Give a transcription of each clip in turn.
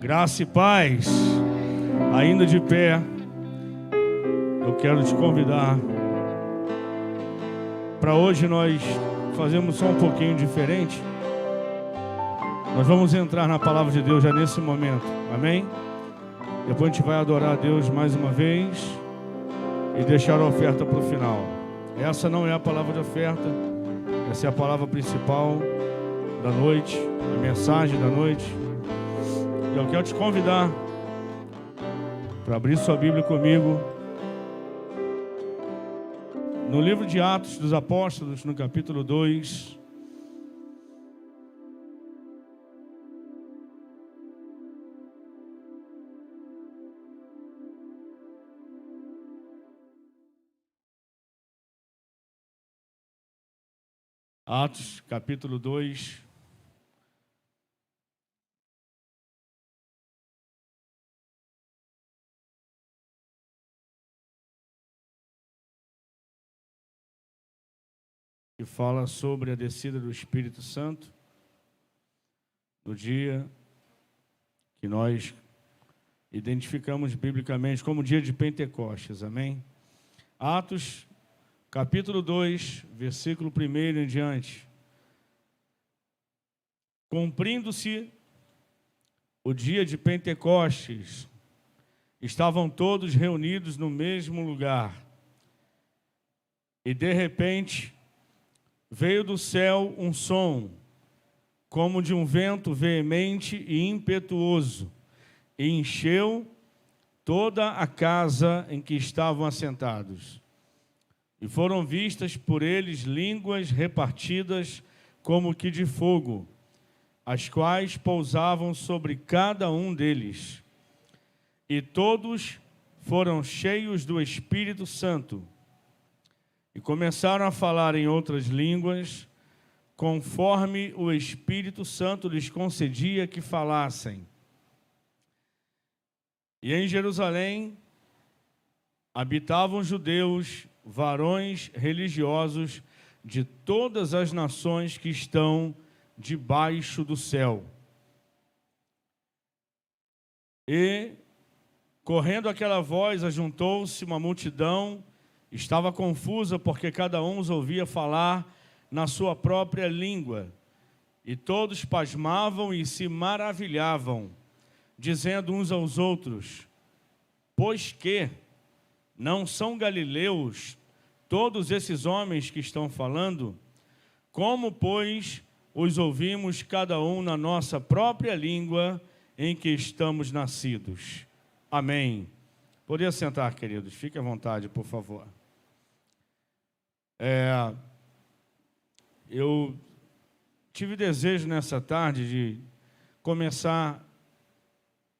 Graça e paz, ainda de pé, eu quero te convidar para hoje nós fazemos só um pouquinho diferente. Nós vamos entrar na palavra de Deus já nesse momento, amém? Depois a gente vai adorar a Deus mais uma vez e deixar a oferta para o final. Essa não é a palavra de oferta, essa é a palavra principal da noite, a mensagem da noite. E eu quero te convidar para abrir sua Bíblia comigo no livro de Atos dos Apóstolos, no capítulo 2. Atos, capítulo 2. Que fala sobre a descida do Espírito Santo, no dia que nós identificamos biblicamente como dia de Pentecostes, amém? Atos, capítulo 2, versículo 1 em diante. Cumprindo-se o dia de Pentecostes, estavam todos reunidos no mesmo lugar, e de repente veio do céu um som, como de um vento veemente e impetuoso, e encheu toda a casa em que estavam assentados. E foram vistas por eles línguas repartidas como que de fogo, as quais pousavam sobre cada um deles. E todos foram cheios do Espírito Santo, e começaram a falar em outras línguas, conforme o Espírito Santo lhes concedia que falassem. E em Jerusalém habitavam judeus, varões religiosos de todas as nações que estão debaixo do céu. E, correndo aquela voz, ajuntou-se uma multidão. Estava confusa, porque cada um os ouvia falar na sua própria língua. E todos pasmavam e se maravilhavam, dizendo uns aos outros: pois que não são galileus todos esses homens que estão falando? Como, pois, os ouvimos cada um na nossa própria língua em que estamos nascidos? Amém. Poderia sentar, queridos. Fique à vontade, por favor. Eu tive desejo nessa tarde de começar,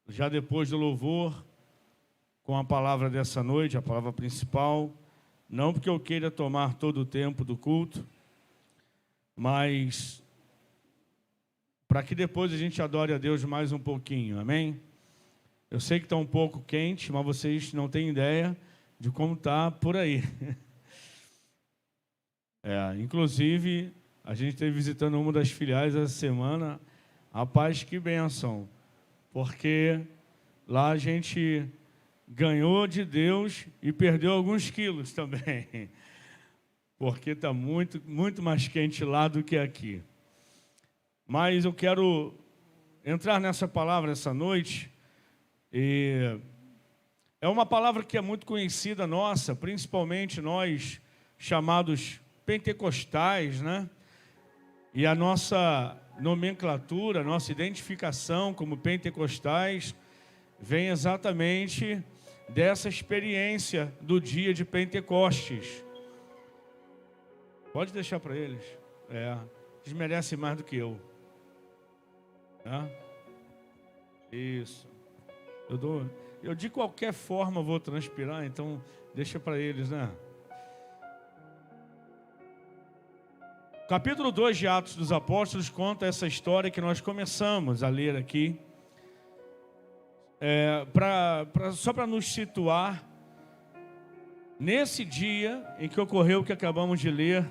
já depois do louvor, com a palavra dessa noite, a palavra principal. Não porque eu queira tomar todo o tempo do culto, mas para que depois a gente adore a Deus mais um pouquinho, amém? Eu sei que está um pouco quente, mas vocês não têm ideia de como está por aí. Inclusive, a gente esteve visitando uma das filiais essa semana. Rapaz, que bênção, porque lá a gente ganhou de Deus e perdeu alguns quilos também, porque está muito mais quente lá do que aqui. Mas eu quero entrar nessa palavra essa noite, e é uma palavra que é muito conhecida nossa, principalmente nós chamados pentecostais, né? E a nossa nomenclatura, nossa identificação como pentecostais vem exatamente dessa experiência do dia de Pentecostes. Pode deixar para eles. Eles merecem mais do que eu. Isso. Eu de qualquer forma vou transpirar, então deixa para eles, né? Capítulo 2 de Atos dos Apóstolos conta essa história que nós começamos a ler aqui. Só para nos situar, nesse dia em que ocorreu o que acabamos de ler,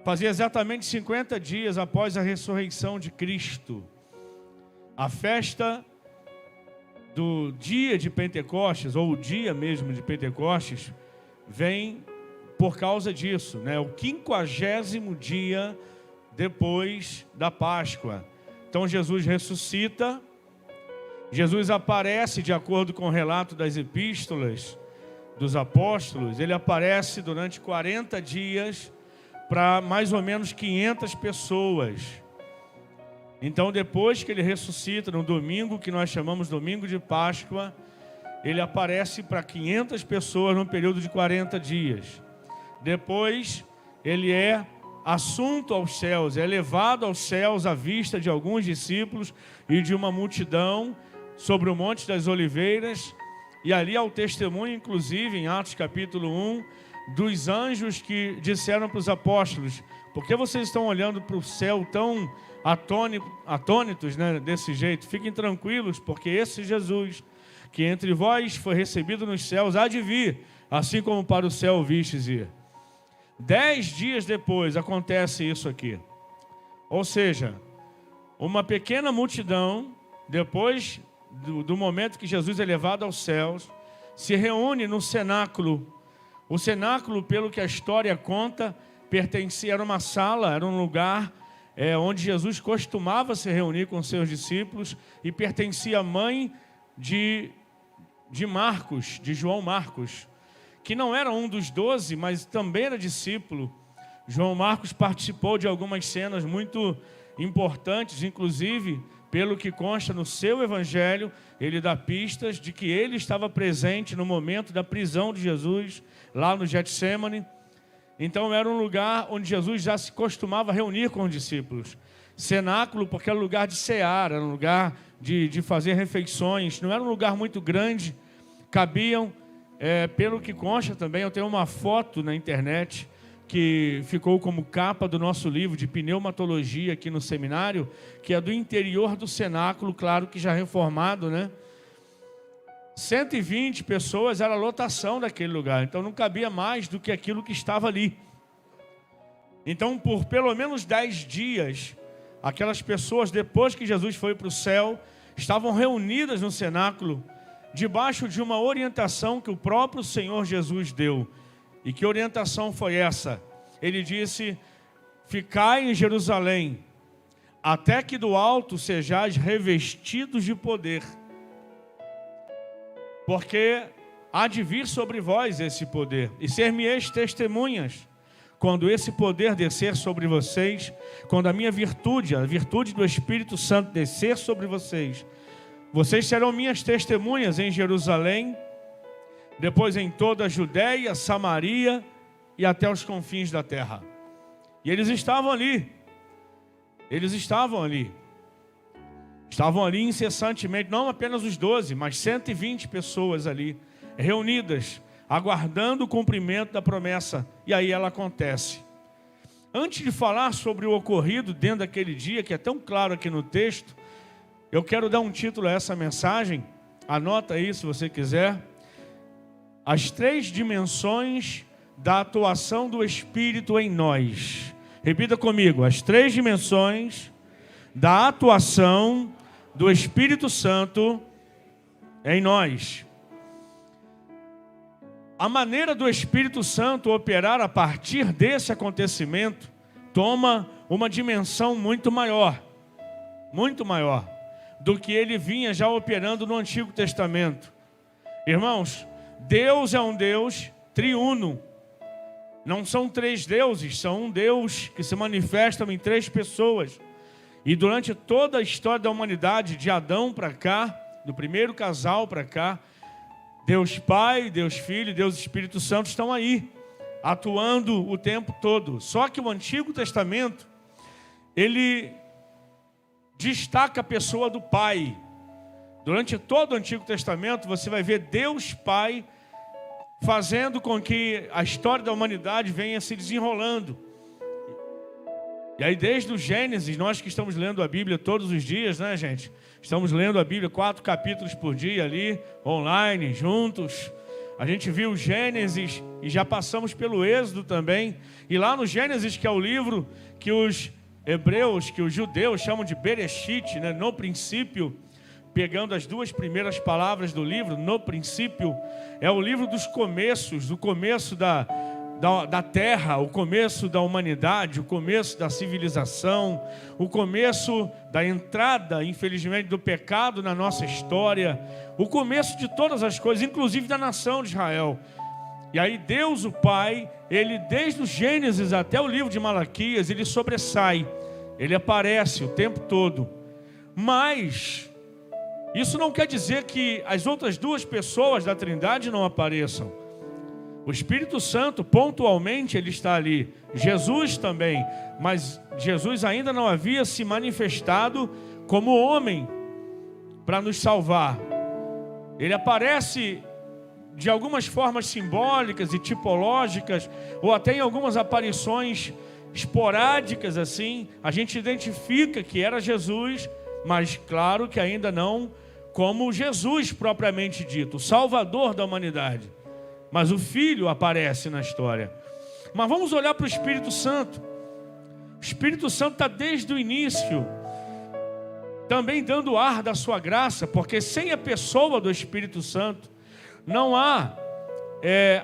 fazia exatamente 50 dias após a ressurreição de Cristo. A festa do dia de Pentecostes, ou o dia mesmo de Pentecostes, vem por causa disso, né? O 50º dia depois da Páscoa. Então Jesus ressuscita, Jesus aparece, de acordo com o relato das epístolas dos apóstolos, ele aparece durante 40 dias para mais ou menos 500 pessoas. Então, depois que ele ressuscita, no domingo que nós chamamos domingo de Páscoa, ele aparece para 500 pessoas num período de 40 dias. Depois, ele é assunto aos céus, é levado aos céus à vista de alguns discípulos e de uma multidão sobre o Monte das Oliveiras. E ali há o testemunho, inclusive, em Atos capítulo 1, dos anjos que disseram para os apóstolos: por que vocês estão olhando para o céu tão atônitos, né, desse jeito? Fiquem tranquilos, porque esse Jesus, que entre vós foi recebido nos céus, há de vir, assim como para o céu vistes ir. 10 dias depois acontece isso aqui. Ou seja, uma pequena multidão, depois do momento que Jesus é levado aos céus, se reúne no cenáculo. O cenáculo, pelo que a história conta, pertencia, era uma sala, era um lugar onde Jesus costumava se reunir com seus discípulos, e pertencia à mãe de Marcos, de João Marcos, que não era um dos 12, mas também era discípulo. João Marcos participou de algumas cenas muito importantes, inclusive, pelo que consta no seu evangelho, ele dá pistas de que ele estava presente no momento da prisão de Jesus, lá no Getsêmani. Então era um lugar onde Jesus já se costumava reunir com os discípulos. Cenáculo, porque era um lugar de cear, era um lugar de fazer refeições. Não era um lugar muito grande, cabiam, pelo que consta também, eu tenho uma foto na internet que ficou como capa do nosso livro de pneumatologia aqui no seminário, que é do interior do cenáculo, claro que já reformado, né? 120 pessoas era a lotação daquele lugar, então não cabia mais do que aquilo que estava ali. Então, por pelo menos 10 dias, aquelas pessoas, depois que Jesus foi para o céu, estavam reunidas no cenáculo, debaixo de uma orientação que o próprio Senhor Jesus deu. E que orientação foi essa? Ele disse: ficai em Jerusalém, até que do alto sejais revestidos de poder, porque há de vir sobre vós esse poder, e ser-me-eis testemunhas, quando esse poder descer sobre vocês, quando a minha virtude, a virtude do Espírito Santo descer sobre vocês, vocês serão minhas testemunhas em Jerusalém, depois em toda a Judéia, Samaria e até os confins da terra. E eles estavam ali. Estavam ali incessantemente, não apenas os 12, mas 120 pessoas ali, reunidas, aguardando o cumprimento da promessa. E aí ela acontece. Antes de falar sobre o ocorrido dentro daquele dia, que é tão claro aqui no texto, eu quero dar um título a essa mensagem. Anota aí se você quiser: as 3 dimensões da atuação do Espírito em nós. Repita comigo: as 3 dimensões da atuação do Espírito Santo em nós. A maneira do Espírito Santo operar a partir desse acontecimento toma uma dimensão muito maior do que ele vinha já operando no Antigo Testamento. Irmãos, Deus é um Deus triuno. Não são 3 deuses, são um Deus que se manifesta em 3 pessoas. E durante toda a história da humanidade, de Adão para cá, do primeiro casal para cá, Deus Pai, Deus Filho e Deus Espírito Santo estão aí, atuando o tempo todo. Só que o Antigo Testamento, ele destaca a pessoa do Pai. Durante todo o Antigo Testamento, você vai ver Deus Pai fazendo com que a história da humanidade venha se desenrolando. E aí, desde o Gênesis, nós que estamos lendo a Bíblia todos os dias, né, gente? Estamos lendo a Bíblia 4 capítulos por dia ali, online, juntos. A gente viu o Gênesis e já passamos pelo Êxodo também. E lá no Gênesis, que é o livro que os Hebreus, que os judeus chamam de Bereshit, né? No princípio, pegando as duas primeiras palavras do livro, no princípio, é o livro dos começos, o começo da terra, o começo da humanidade, o começo da civilização, o começo da entrada, infelizmente, do pecado na nossa história, o começo de todas as coisas, inclusive da nação de Israel. E aí Deus, o Pai, ele desde o Gênesis até o livro de Malaquias, ele sobressai, ele aparece o tempo todo. Mas isso não quer dizer que as outras duas pessoas da Trindade não apareçam. O Espírito Santo, pontualmente, ele está ali. Jesus também, mas Jesus ainda não havia se manifestado como homem para nos salvar. Ele aparece de algumas formas simbólicas e tipológicas, ou até em algumas aparições esporádicas assim, a gente identifica que era Jesus, mas claro que ainda não como Jesus propriamente dito, o Salvador da humanidade. Mas o Filho aparece na história. Mas vamos olhar para o Espírito Santo. O Espírito Santo está desde o início também dando ar da sua graça, porque sem a pessoa do Espírito Santo não há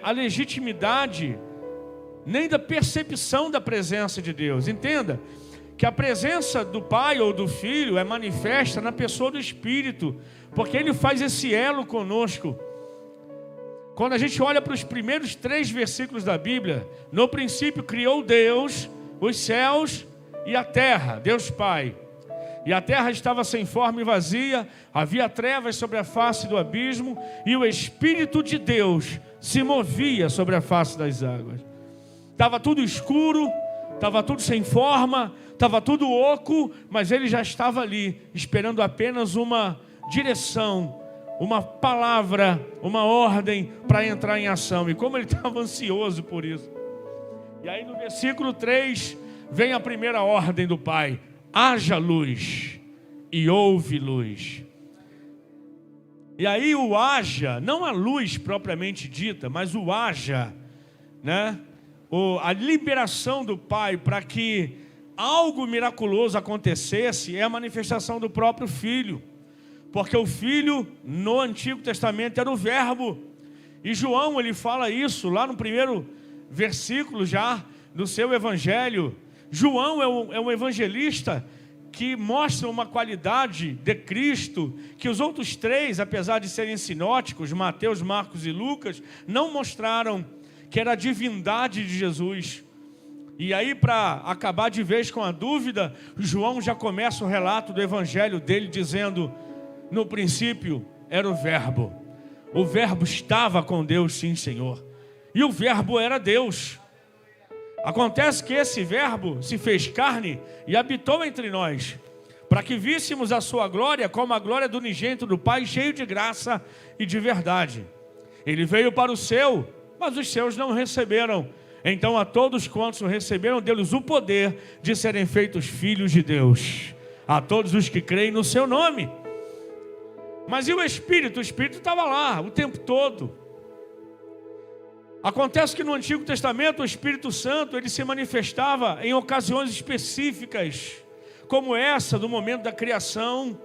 a legitimidade nem da percepção da presença de Deus. Entenda que a presença do Pai ou do Filho é manifesta na pessoa do Espírito, porque Ele faz esse elo conosco. Quando a gente olha para os primeiros 3 versículos da Bíblia, no princípio criou Deus os céus e a terra, Deus Pai. E a terra estava sem forma e vazia, havia trevas sobre a face do abismo, e o Espírito de Deus se movia sobre a face das águas. Estava tudo escuro, estava tudo sem forma, estava tudo oco, mas ele já estava ali, esperando apenas uma direção, uma palavra, uma ordem para entrar em ação. E como ele estava ansioso por isso. E aí no versículo 3, vem a primeira ordem do Pai: haja luz, e houve luz. E aí o haja, não a luz propriamente dita, mas o haja, né? A liberação do Pai para que algo miraculoso acontecesse é a manifestação do próprio Filho. Porque o Filho no Antigo Testamento era o Verbo. E João, ele fala isso lá no primeiro versículo já do seu Evangelho. João é um evangelista que mostra uma qualidade de Cristo que os outros 3, apesar de serem sinóticos, Mateus, Marcos e Lucas, não mostraram, que era a divindade de Jesus. E aí, para acabar de vez com a dúvida, João já começa o relato do Evangelho dele dizendo: no princípio era o Verbo estava com Deus, sim, Senhor, e o Verbo era Deus. Acontece que esse Verbo se fez carne e habitou entre nós, para que víssemos a sua glória como a glória do unigênito do Pai, cheio de graça e de verdade. Ele veio para o seu, mas os seus não receberam. Então a todos quantos o receberam, deu-lhes o poder de serem feitos filhos de Deus, a todos os que creem no seu nome. Mas e o Espírito? O Espírito estava lá o tempo todo. Acontece que no Antigo Testamento o Espírito Santo ele se manifestava em ocasiões específicas, como essa do momento da criação,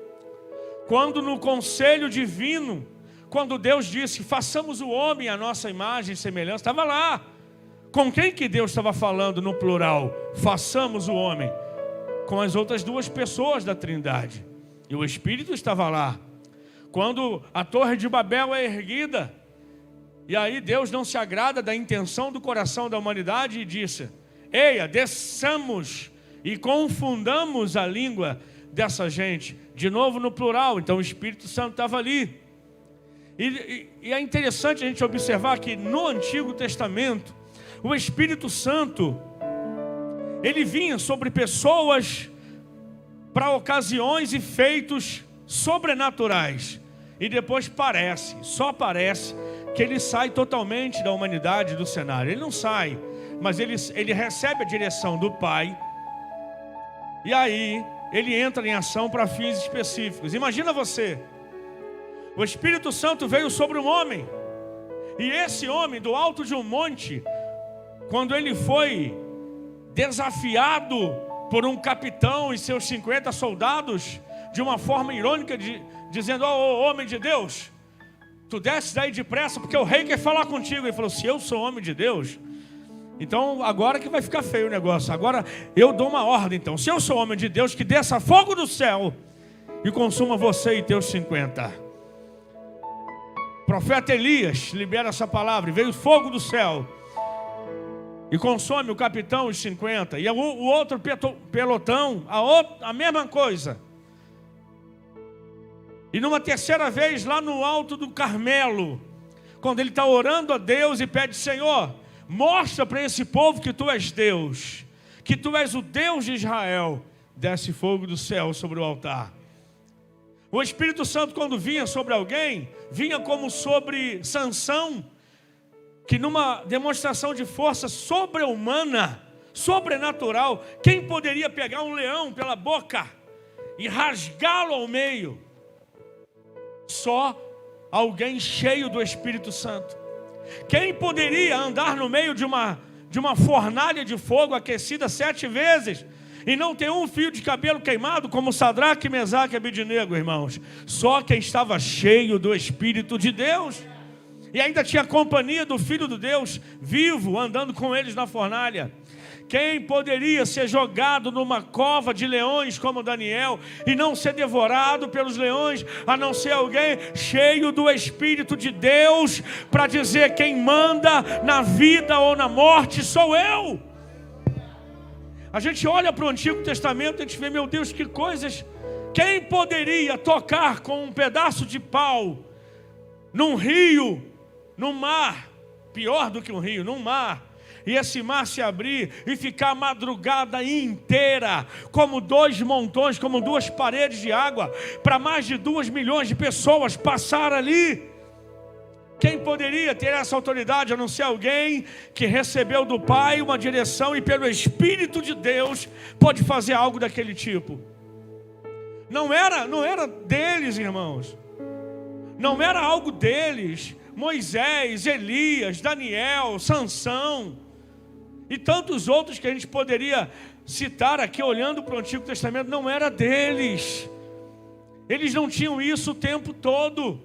quando no conselho divino, quando Deus disse: façamos o homem à nossa imagem e semelhança, estava lá. Com quem que Deus estava falando no plural? Façamos o homem. Com as outras 2 pessoas da Trindade. E o Espírito estava lá. Quando a Torre de Babel é erguida, e aí Deus não se agrada da intenção do coração da humanidade e disse: eia, desçamos e confundamos a língua dessa gente. De novo no plural. Então o Espírito Santo estava ali. E é interessante a gente observar que no Antigo Testamento o Espírito Santo ele vinha sobre pessoas para ocasiões e feitos sobrenaturais. E depois só parece que ele sai totalmente da humanidade, do cenário. Ele não sai, mas ele recebe a direção do Pai. E aí ele entra em ação para fins específicos. Imagina você, o Espírito Santo veio sobre um homem, e esse homem do alto de um monte, quando ele foi desafiado por um capitão e seus 50 soldados, de uma forma irônica, dizendo: ó, homem de Deus, tu desce daí depressa, porque o rei quer falar contigo. Ele falou: se eu sou homem de Deus, então agora que vai ficar feio o negócio. Agora eu dou uma ordem, então. Se eu sou homem de Deus, que desça fogo do céu e consuma você e teus 50. O profeta Elias libera essa palavra, e veio fogo do céu e consome o capitão os 50. E o outro pelotão, a mesma coisa. E numa terceira vez, lá no alto do Carmelo, quando ele está orando a Deus e pede: Senhor, mostra para esse povo que tu és Deus, que tu és o Deus de Israel. Desce fogo do céu sobre o altar. O Espírito Santo, quando vinha sobre alguém, vinha como sobre Sansão, que numa demonstração de força sobre-humana, sobrenatural, quem poderia pegar um leão pela boca e rasgá-lo ao meio? Só alguém cheio do Espírito Santo. Quem poderia andar no meio de uma fornalha de fogo aquecida 7 vezes e não ter um fio de cabelo queimado, como Sadraque, Mesaque e Abednego, irmãos? Só quem estava cheio do Espírito de Deus. E ainda tinha a companhia do Filho de Deus vivo, andando com eles na fornalha. Quem poderia ser jogado numa cova de leões como Daniel e não ser devorado pelos leões, a não ser alguém cheio do Espírito de Deus, para dizer: quem manda na vida ou na morte sou eu. A gente olha para o Antigo Testamento e a gente vê: meu Deus, que coisas. Quem poderia tocar com um pedaço de pau num rio, num mar, pior do que um rio, num mar, e esse mar se abrir e ficar a madrugada inteira, como 2 montões, como 2 paredes de água, para mais de 2 milhões de pessoas passar ali? Quem poderia ter essa autoridade, a não ser alguém que recebeu do Pai uma direção e pelo Espírito de Deus pode fazer algo daquele tipo? Não era deles, irmãos. Não era algo deles. Moisés, Elias, Daniel, Sansão e tantos outros que a gente poderia citar aqui olhando para o Antigo Testamento, não era deles. Eles não tinham isso o tempo todo.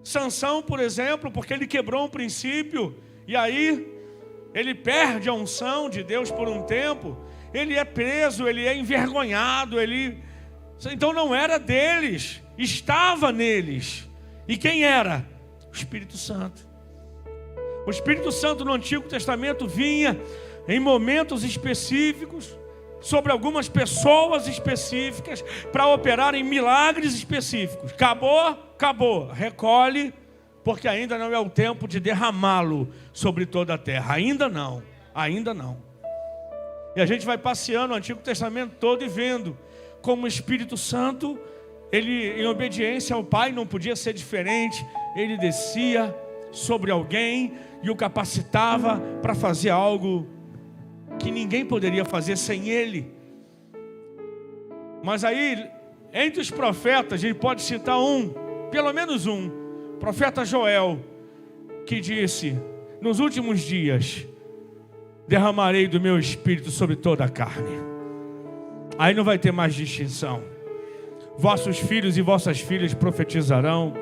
Sansão, por exemplo, porque ele quebrou um princípio e aí ele perde a unção de Deus por um tempo, ele é preso, ele é envergonhado, então não era deles, estava neles. E quem era? O Espírito Santo. O Espírito Santo no Antigo Testamento vinha em momentos específicos, sobre algumas pessoas específicas, para operar em milagres específicos. Acabou, recolhe, porque ainda não é o tempo de derramá-lo sobre toda a terra. Ainda não. E a gente vai passeando o Antigo Testamento todo e vendo como o Espírito Santo, ele, em obediência ao Pai, não podia ser diferente. Ele descia sobre alguém e o capacitava para fazer algo que ninguém poderia fazer sem ele. Mas aí, entre os profetas, a gente pode citar pelo menos um, profeta Joel, que disse: nos últimos dias derramarei do meu Espírito sobre toda a carne. Aí não vai ter mais distinção. Vossos filhos e vossas filhas profetizarão,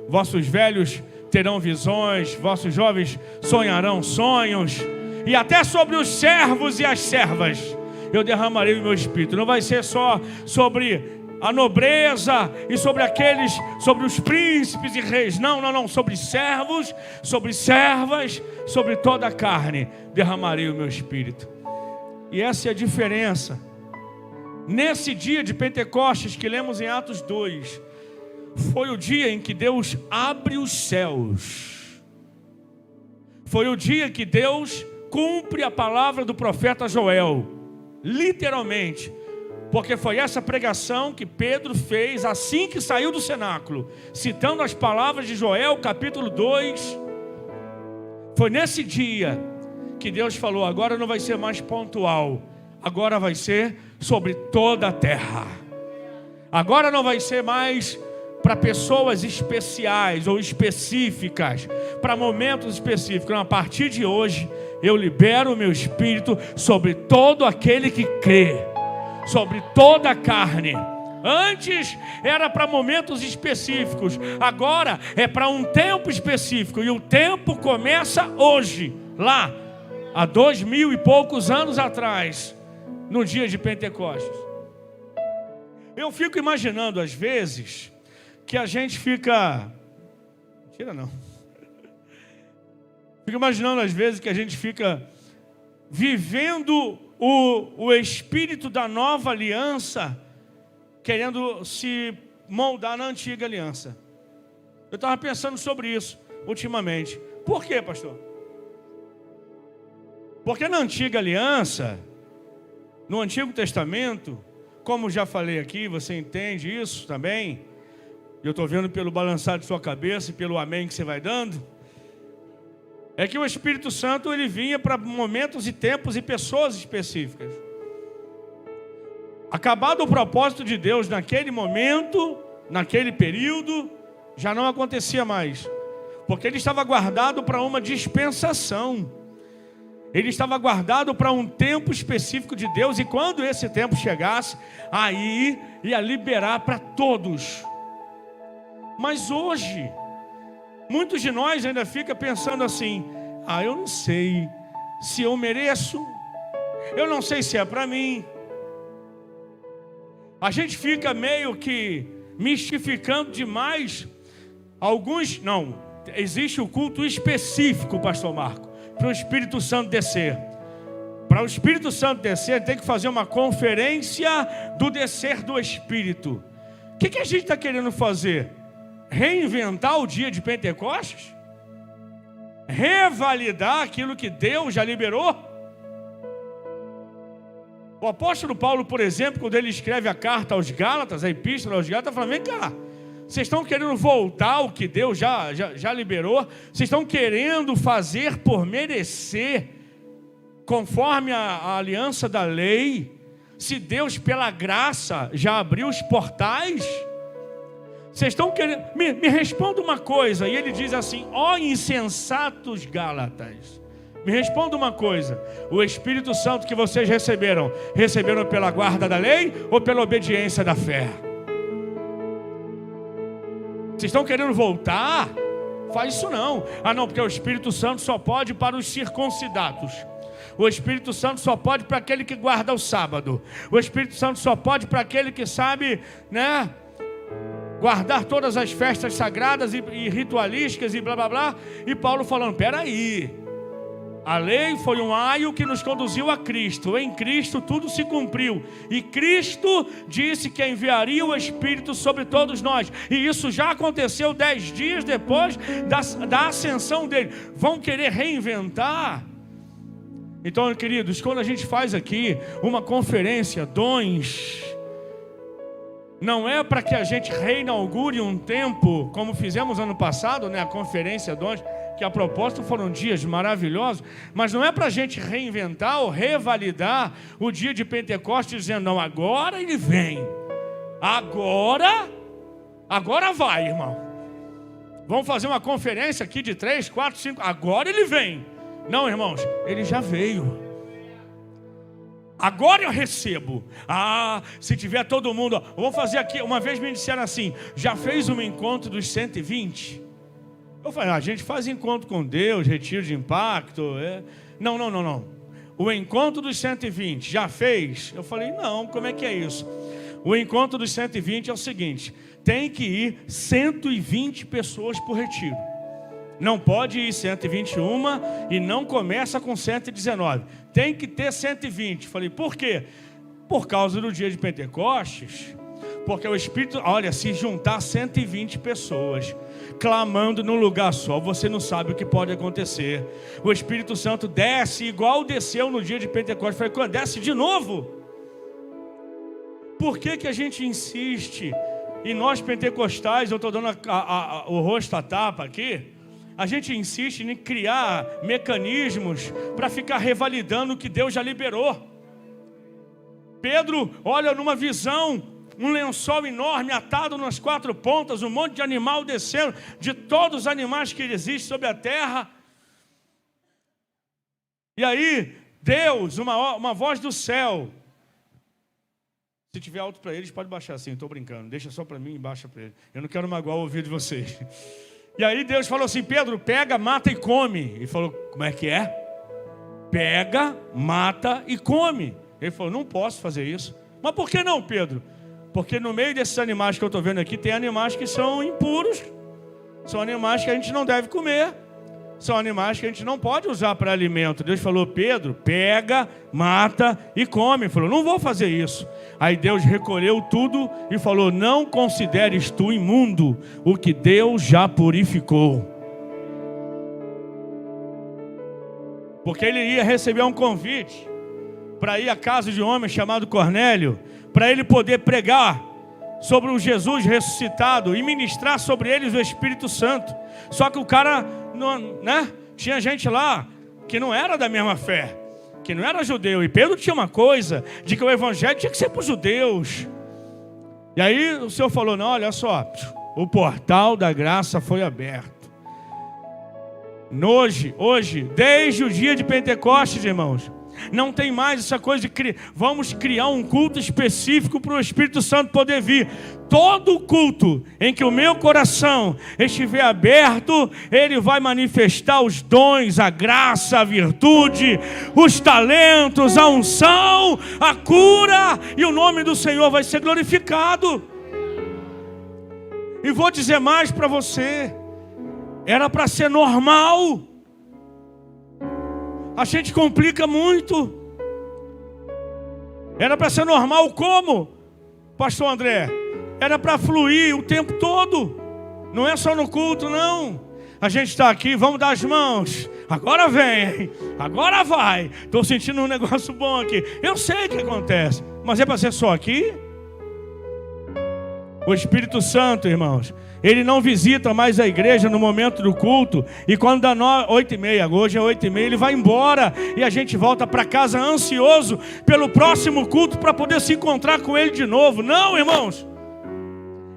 vossos velhos terão visões, vossos jovens sonharão sonhos, e até sobre os servos e as servas eu derramarei o meu Espírito. Não vai ser só sobre a nobreza e sobre os príncipes e reis, não, sobre servos, sobre servas, sobre toda a carne derramarei o meu Espírito. E essa é a diferença. Nesse dia de Pentecostes que lemos em Atos 2, foi o dia em que Deus abre os céus. Foi o dia que Deus cumpre a palavra do profeta Joel, literalmente, porque foi essa pregação que Pedro fez assim que saiu do cenáculo, citando as palavras de Joel, capítulo 2. Foi nesse dia que Deus falou: agora não vai ser mais pontual, agora vai ser sobre toda a terra. Agora não vai ser mais para pessoas especiais ou específicas, para momentos específicos. Não, a partir de hoje eu libero o meu Espírito sobre todo aquele que crê. sobre toda a carne. Antes era para momentos específicos, agora é para um tempo específico, e o tempo começa hoje, lá, há 2000 e poucos anos atrás, no dia de Pentecostes. Eu fico imaginando às vezes que a gente fica... Mentira não. Fico imaginando às vezes que a gente fica vivendo o espírito da nova aliança, querendo se moldar na antiga aliança. Eu estava pensando sobre isso ultimamente. Por quê, pastor? Porque na antiga aliança, no Antigo Testamento, como já falei aqui, você entende isso também? Eu estou vendo pelo balançar de sua cabeça e pelo amém que você vai dando. É que o Espírito Santo, ele vinha para momentos e tempos e pessoas específicas. Acabado o propósito de Deus naquele momento, naquele período, já não acontecia mais. Porque ele estava guardado para uma dispensação. Ele estava guardado para um tempo específico de Deus. E quando esse tempo chegasse, aí ia liberar para todos. Mas hoje, muitos de nós ainda ficam pensando assim: eu não sei se eu mereço, eu não sei se é para mim. A gente fica meio que mistificando demais. Existe o culto específico, pastor Marco, para o Espírito Santo descer. Para o Espírito Santo descer, tem que fazer uma conferência do descer do Espírito. O que a gente está querendo fazer? Reinventar o dia de Pentecostes? Revalidar aquilo que Deus já liberou? O apóstolo Paulo, por exemplo, quando ele escreve a carta aos Gálatas, a epístola aos Gálatas, fala: vem cá, vocês estão querendo voltar ao que Deus já liberou? Vocês estão querendo fazer por merecer, conforme a aliança da lei, se Deus pela graça já abriu os portais? Vocês estão querendo... Me responda uma coisa. E ele diz assim: ó insensatos Gálatas, me responda uma coisa: o Espírito Santo que vocês receberam pela guarda da lei ou pela obediência da fé? Vocês estão querendo voltar? Faz isso não. Não, porque o Espírito Santo só pode para os circuncidados. O Espírito Santo só pode para aquele que guarda o sábado. O Espírito Santo só pode para aquele que sabe, guardar todas as festas sagradas e ritualísticas e blá blá blá. E Paulo falando: peraí, a lei foi um aio que nos conduziu a Cristo. Em Cristo tudo se cumpriu. E Cristo disse que enviaria o Espírito sobre todos nós. E isso já aconteceu 10 dias depois da ascensão dele. Vão querer reinventar? Então, queridos, quando a gente faz aqui uma conferência, dons, não é para que a gente reinaugure um tempo, como fizemos ano passado, a conferência dons, que a propósito foram dias maravilhosos, mas não é para a gente reinventar ou revalidar o dia de Pentecostes, dizendo: não, agora ele vem, agora vai, irmão, vamos fazer uma conferência aqui de 3, 4, 5, agora ele vem. Não, irmãos, ele já veio. Agora eu recebo. Se tiver todo mundo, eu vou fazer aqui. Uma vez me disseram assim: já fez um encontro dos 120? Eu falei: a gente faz encontro com Deus, retiro de impacto. Não. O encontro dos 120, já fez? Eu falei: não, como é que é isso? O encontro dos 120 é o seguinte: tem que ir 120 pessoas por retiro. Não pode ir 121 e não começa com 119. Tem que ter 120. Falei: por quê? Por causa do dia de Pentecostes. Porque o Espírito, olha, se juntar 120 pessoas clamando num lugar só, você não sabe o que pode acontecer. O Espírito Santo desce igual desceu no dia de Pentecostes. Falei: quando desce de novo? Por que a gente insiste? E nós pentecostais, eu estou dando o rosto à tapa aqui, a gente insiste em criar mecanismos para ficar revalidando o que Deus já liberou. Pedro olha numa visão, um lençol enorme atado nas 4 pontas, um monte de animal descendo, de todos os animais que existem sobre a terra. E aí, Deus, uma voz do céu, Se tiver alto para eles, pode baixar assim, estou brincando. Deixa só para mim e baixa para eles. Eu não quero magoar o ouvido de vocês. E aí Deus falou assim, Pedro, pega, mata e come. Ele falou, como é que é? Pega, mata e come. Ele falou, não posso fazer isso. Mas por que não, Pedro? Porque no meio desses animais que eu estou vendo aqui, tem animais que são impuros. São animais que a gente não deve comer. São animais que a gente não pode usar para alimento. Deus falou, Pedro, pega, mata e come. Ele falou, não vou fazer isso. Aí Deus recolheu tudo e falou, não consideres tu imundo o que Deus já purificou. Porque ele ia receber um convite para ir à casa de um homem chamado Cornélio, para ele poder pregar sobre um Jesus ressuscitado e ministrar sobre eles o Espírito Santo. Só que o cara, né? Tinha gente lá que não era da mesma fé, que não era judeu. E Pedro tinha uma coisa, de que o evangelho tinha que ser para os judeus. E aí o Senhor falou, não, olha só, o portal da graça foi aberto. Hoje, desde o dia de Pentecostes, irmãos, não tem mais essa coisa de vamos criar um culto específico para o Espírito Santo poder vir. Todo culto em que o meu coração estiver aberto, ele vai manifestar os dons, a graça, a virtude, os talentos, a unção, a cura, e o nome do Senhor vai ser glorificado. E vou dizer mais para você, era para ser normal. A gente complica muito. Era para ser normal como? Pastor André, era para fluir o tempo todo. Não é só no culto, não. A gente está aqui, vamos dar as mãos. Agora vem, agora vai. Estou sentindo um negócio bom aqui. Eu sei o que acontece, mas é para ser só aqui? O Espírito Santo, irmãos, ele não visita mais a igreja no momento do culto. E quando dá 8h30, hoje é 8h30, ele vai embora. E a gente volta para casa ansioso pelo próximo culto para poder se encontrar com ele de novo. Não, irmãos.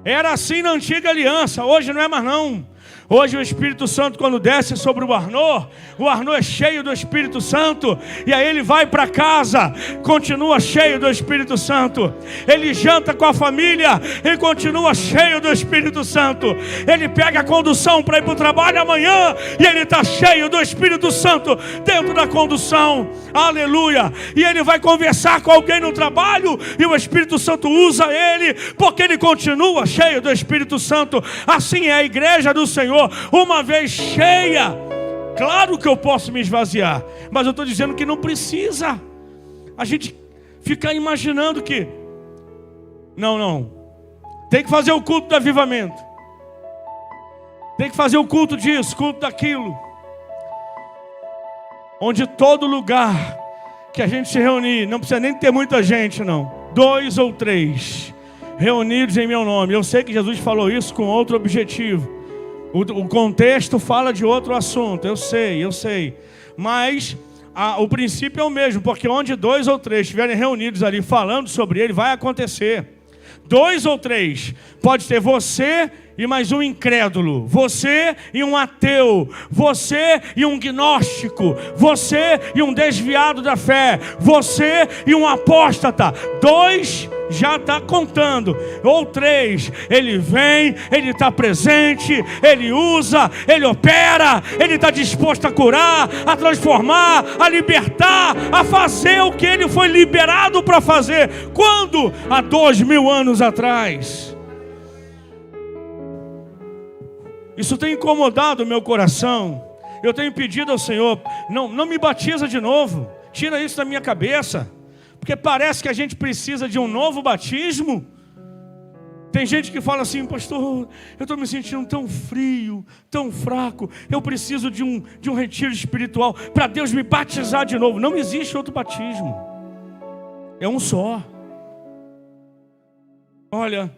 Era assim na antiga aliança. Hoje não é mais não. Hoje o Espírito Santo, quando desce sobre o Arnô é cheio do Espírito Santo, e aí ele vai para casa, continua cheio do Espírito Santo. Ele janta com a família e continua cheio do Espírito Santo. Ele pega a condução para ir para o trabalho amanhã e ele está cheio do Espírito Santo dentro da condução. Aleluia! E ele vai conversar com alguém no trabalho e o Espírito Santo usa ele, porque ele continua cheio do Espírito Santo. Assim é a igreja do Senhor. Uma vez cheia, claro que eu posso me esvaziar, mas eu estou dizendo que não precisa a gente ficar imaginando que não, tem que fazer o culto do avivamento, tem que fazer o culto disso, culto daquilo, onde todo lugar que a gente se reunir, não precisa nem ter muita gente não, 2 ou 3 reunidos em meu nome. Eu sei que Jesus falou isso com outro objetivo. O contexto fala de outro assunto, eu sei. Mas o princípio é o mesmo, porque onde 2 ou 3 estiverem reunidos ali falando sobre ele, vai acontecer. 2 ou 3, pode ter você e mais um incrédulo, você e um ateu, você e um gnóstico, você e um desviado da fé, você e um apóstata. 2 já está contando, ou 3, ele vem, ele está presente, ele usa, ele opera, ele está disposto a curar, a transformar, a libertar, a fazer o que ele foi liberado para fazer. Quando? Há 2000 anos atrás. Isso tem incomodado o meu coração. Eu tenho pedido ao Senhor, não me batiza de novo, tira isso da minha cabeça, porque parece que a gente precisa de um novo batismo. Tem gente que fala assim, pastor, eu estou me sentindo tão frio, tão fraco, eu preciso de um retiro espiritual para Deus me batizar de novo. Não existe outro batismo, é um só. Olha,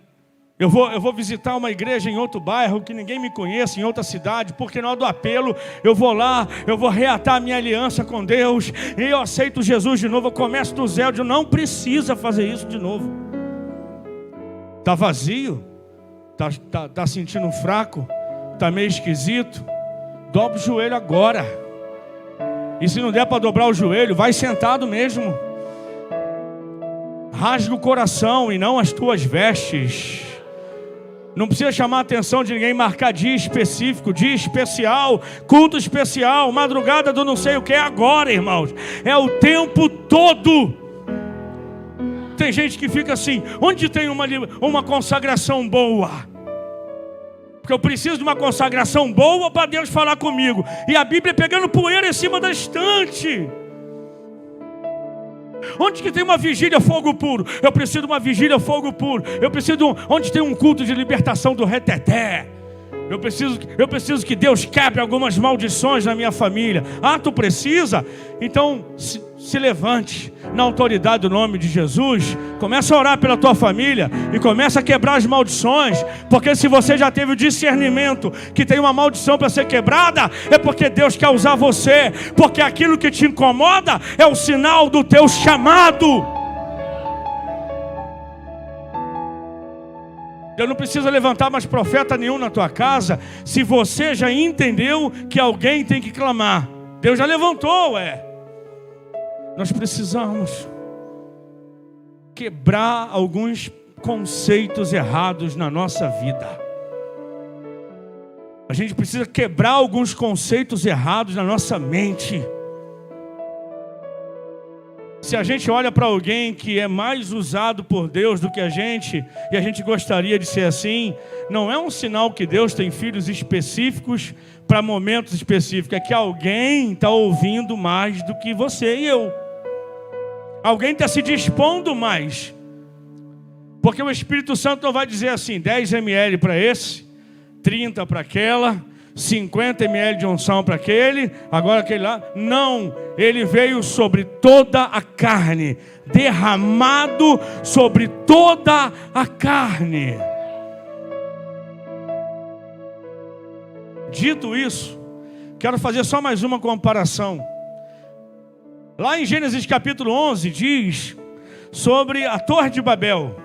eu vou visitar uma igreja em outro bairro que ninguém me conhece, em outra cidade, porque na hora do apelo eu vou lá, eu vou reatar a minha aliança com Deus, e eu aceito Jesus de novo, eu começo do zero. Eu não precisa fazer isso de novo. Está vazio? Está sentindo fraco? Está meio esquisito? Dobra o joelho agora. E se não der para dobrar o joelho, vai sentado mesmo. Rasga o coração e não as tuas vestes. Não precisa chamar a atenção de ninguém, marcar dia específico, dia especial, culto especial, madrugada do não sei o que. É agora, irmãos. É o tempo todo. Tem gente que fica assim, onde tem uma consagração boa? Porque eu preciso de uma consagração boa para Deus falar comigo. E a Bíblia pegando poeira em cima da estante. Onde que tem uma vigília fogo puro? Eu preciso de uma vigília fogo puro. Eu preciso onde tem um culto de libertação do reteté. Eu preciso que Deus quebre algumas maldições na minha família. Ah, tu precisa? Então se levante na autoridade do nome de Jesus. Começa a orar pela tua família e começa a quebrar as maldições. Porque se você já teve o discernimento que tem uma maldição para ser quebrada, é porque Deus quer usar você. Porque aquilo que te incomoda é o sinal do teu chamado. Eu não preciso levantar mais profeta nenhum na tua casa, se você já entendeu que alguém tem que clamar. Deus já levantou, Nós precisamos quebrar alguns conceitos errados na nossa vida. A gente precisa quebrar alguns conceitos errados na nossa mente. Se a gente olha para alguém que é mais usado por Deus do que a gente, e a gente gostaria de ser assim, não é um sinal que Deus tem filhos específicos para momentos específicos. É que alguém está ouvindo mais do que você e eu. Alguém está se dispondo mais. Porque o Espírito Santo não vai dizer assim, 10 ml para esse, 30 para aquela, 50 ml de unção para aquele, agora aquele lá. Não, ele veio sobre toda a carne, derramado sobre toda a carne. Dito isso, quero fazer só mais uma comparação. Lá em Gênesis capítulo 11 diz sobre a Torre de Babel.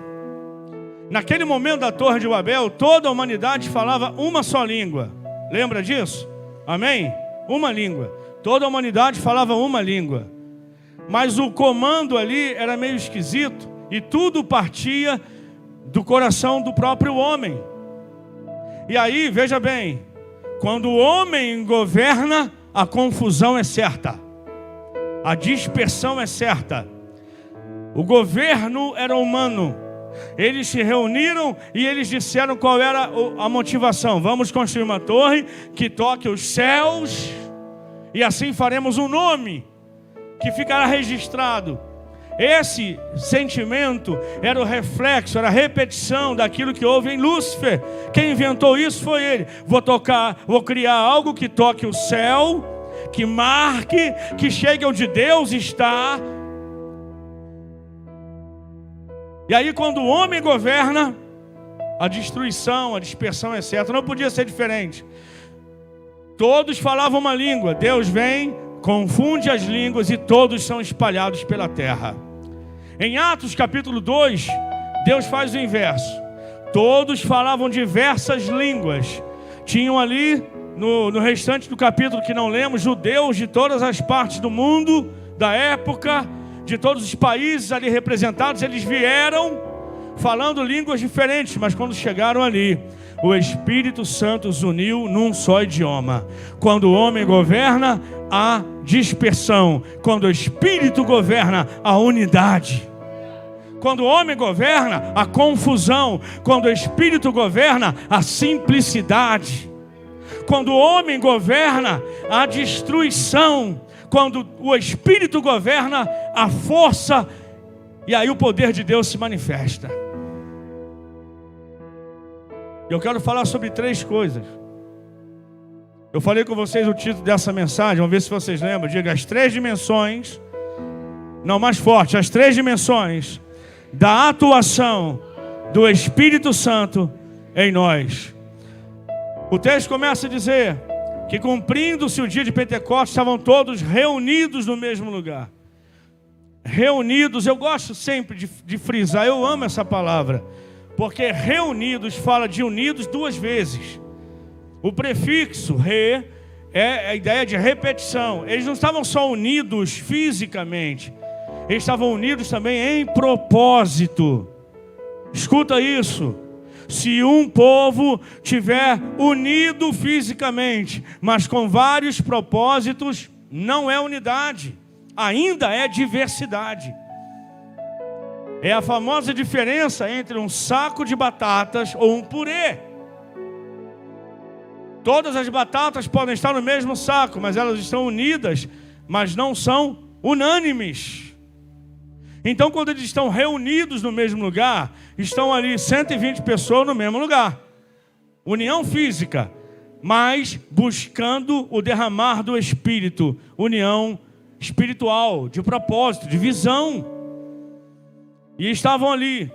Naquele momento da Torre de Babel, toda a humanidade falava uma só língua. Lembra disso? Amém? Uma língua. Toda a humanidade falava uma língua. Mas o comando ali era meio esquisito. E tudo partia do coração do próprio homem. E aí, veja bem. Quando o homem governa, a confusão é certa. A dispersão é certa. O governo era humano. Eles se reuniram e eles disseram qual era a motivação. Vamos construir uma torre que toque os céus e assim faremos um nome que ficará registrado. Esse sentimento era o reflexo, era a repetição daquilo que houve em Lúcifer. Quem inventou isso foi ele. Vou criar algo que toque o céu, que marque, que chegue onde Deus está. E aí quando o homem governa, a destruição, a dispersão é certa. Não podia ser diferente. Todos falavam uma língua. Deus vem, confunde as línguas e todos são espalhados pela terra. Em Atos capítulo 2, Deus faz o inverso. Todos falavam diversas línguas. Tinham ali, no restante do capítulo que não lemos, judeus de todas as partes do mundo, da época, de todos os países ali representados. Eles vieram falando línguas diferentes, mas quando chegaram ali, o Espírito Santo os uniu num só idioma. Quando o homem governa, há dispersão. Quando o Espírito governa, a unidade. Quando o homem governa, a confusão. Quando o Espírito governa, a simplicidade. Quando o homem governa, a destruição. Quando o Espírito governa, a força. E aí o poder de Deus se manifesta. Eu quero falar sobre 3 coisas. Eu falei com vocês o título dessa mensagem. Vamos ver se vocês lembram. Diga: as 3 dimensões. Não, mais forte. As 3 dimensões da atuação do Espírito Santo em nós. O texto começa a dizer que, cumprindo-se o dia de Pentecostes, estavam todos reunidos no mesmo lugar. Reunidos, eu gosto sempre de frisar, eu amo essa palavra, porque reunidos fala de unidos 2 vezes. O prefixo re é a ideia de repetição. Eles não estavam só unidos fisicamente, eles estavam unidos também em propósito. Escuta isso. Se um povo tiver unido fisicamente, mas com vários propósitos, não é unidade, ainda é diversidade. É a famosa diferença entre um saco de batatas ou um purê. Todas as batatas podem estar no mesmo saco, mas elas estão unidas, mas não são unânimes. Então, quando eles estão reunidos no mesmo lugar, estão ali 120 pessoas no mesmo lugar. União física, mas buscando o derramar do Espírito. União espiritual, de propósito, de visão. E estavam ali.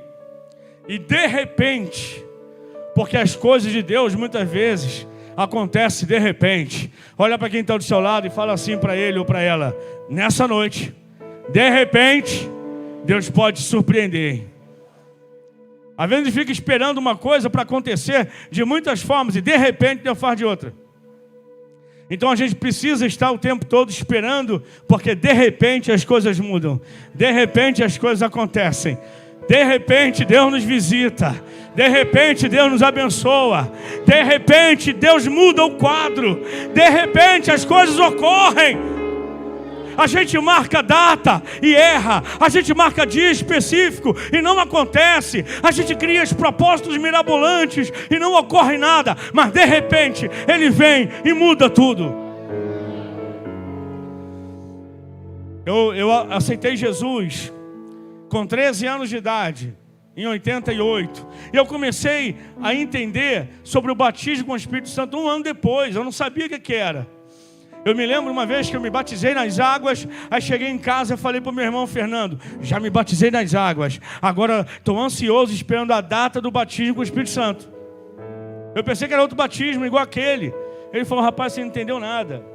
E de repente, porque as coisas de Deus muitas vezes acontecem de repente. Olha para quem está do seu lado e fala assim para ele ou para ela: nessa noite, de repente, Deus pode te surpreender. Às vezes a gente fica esperando uma coisa para acontecer de muitas formas e de repente Deus faz de outra. Então a gente precisa estar o tempo todo esperando, porque de repente as coisas mudam. De repente as coisas acontecem. De repente Deus nos visita. De repente Deus nos abençoa. De repente Deus muda o quadro. De repente as coisas ocorrem. A gente marca data e erra. A gente marca dia específico e não acontece. A gente cria os propósitos mirabolantes e não ocorre nada. Mas de repente Ele vem e muda tudo. Eu aceitei Jesus com 13 anos de idade, em 88. E eu comecei a entender sobre o batismo com o Espírito Santo 1 ano depois. Eu não sabia o que era. Eu me lembro uma vez que eu me batizei nas águas. Aí cheguei em casa e falei para o meu irmão Fernando: já me batizei nas águas, agora estou ansioso esperando a data do batismo com o Espírito Santo. Eu pensei que era outro batismo igual aquele. Ele falou: rapaz, você não entendeu nada.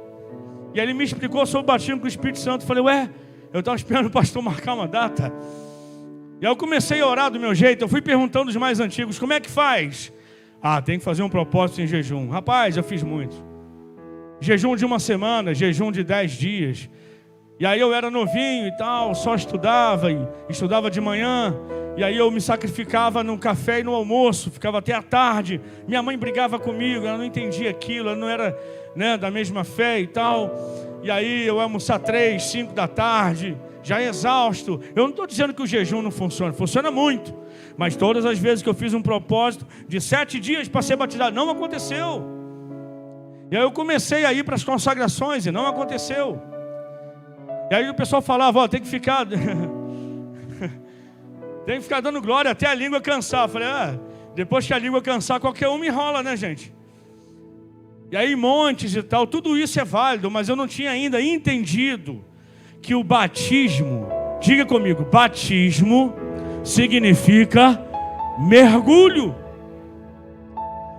E aí ele me explicou sobre o batismo com o Espírito Santo. Eu falei: ué, eu estava esperando o pastor marcar uma data. E aí eu comecei a orar do meu jeito. Eu fui perguntando os mais antigos: como é que faz? Ah, tem que fazer um propósito em jejum. Rapaz, eu fiz muito. Jejum de uma semana, jejum de 10 dias. E aí eu era novinho e tal, só estudava, e estudava de manhã. E aí eu me sacrificava no café e no almoço, ficava até a tarde. Minha mãe brigava comigo, ela não entendia aquilo, ela não era, da mesma fé e tal. E aí eu ia almoçar 3, 5 da tarde, já exausto. Eu não estou dizendo que o jejum não funciona, funciona muito. Mas todas as vezes que eu fiz um propósito de 7 dias para ser batizado, não aconteceu. E aí eu comecei a ir para as consagrações e não aconteceu. E aí o pessoal falava: tem que ficar tem que ficar dando glória até a língua cansar. Eu falei: depois que a língua cansar, qualquer um me enrola, né, gente? E aí montes e tal, tudo isso é válido, mas eu não tinha ainda entendido que o batismo, diga comigo, batismo significa mergulho.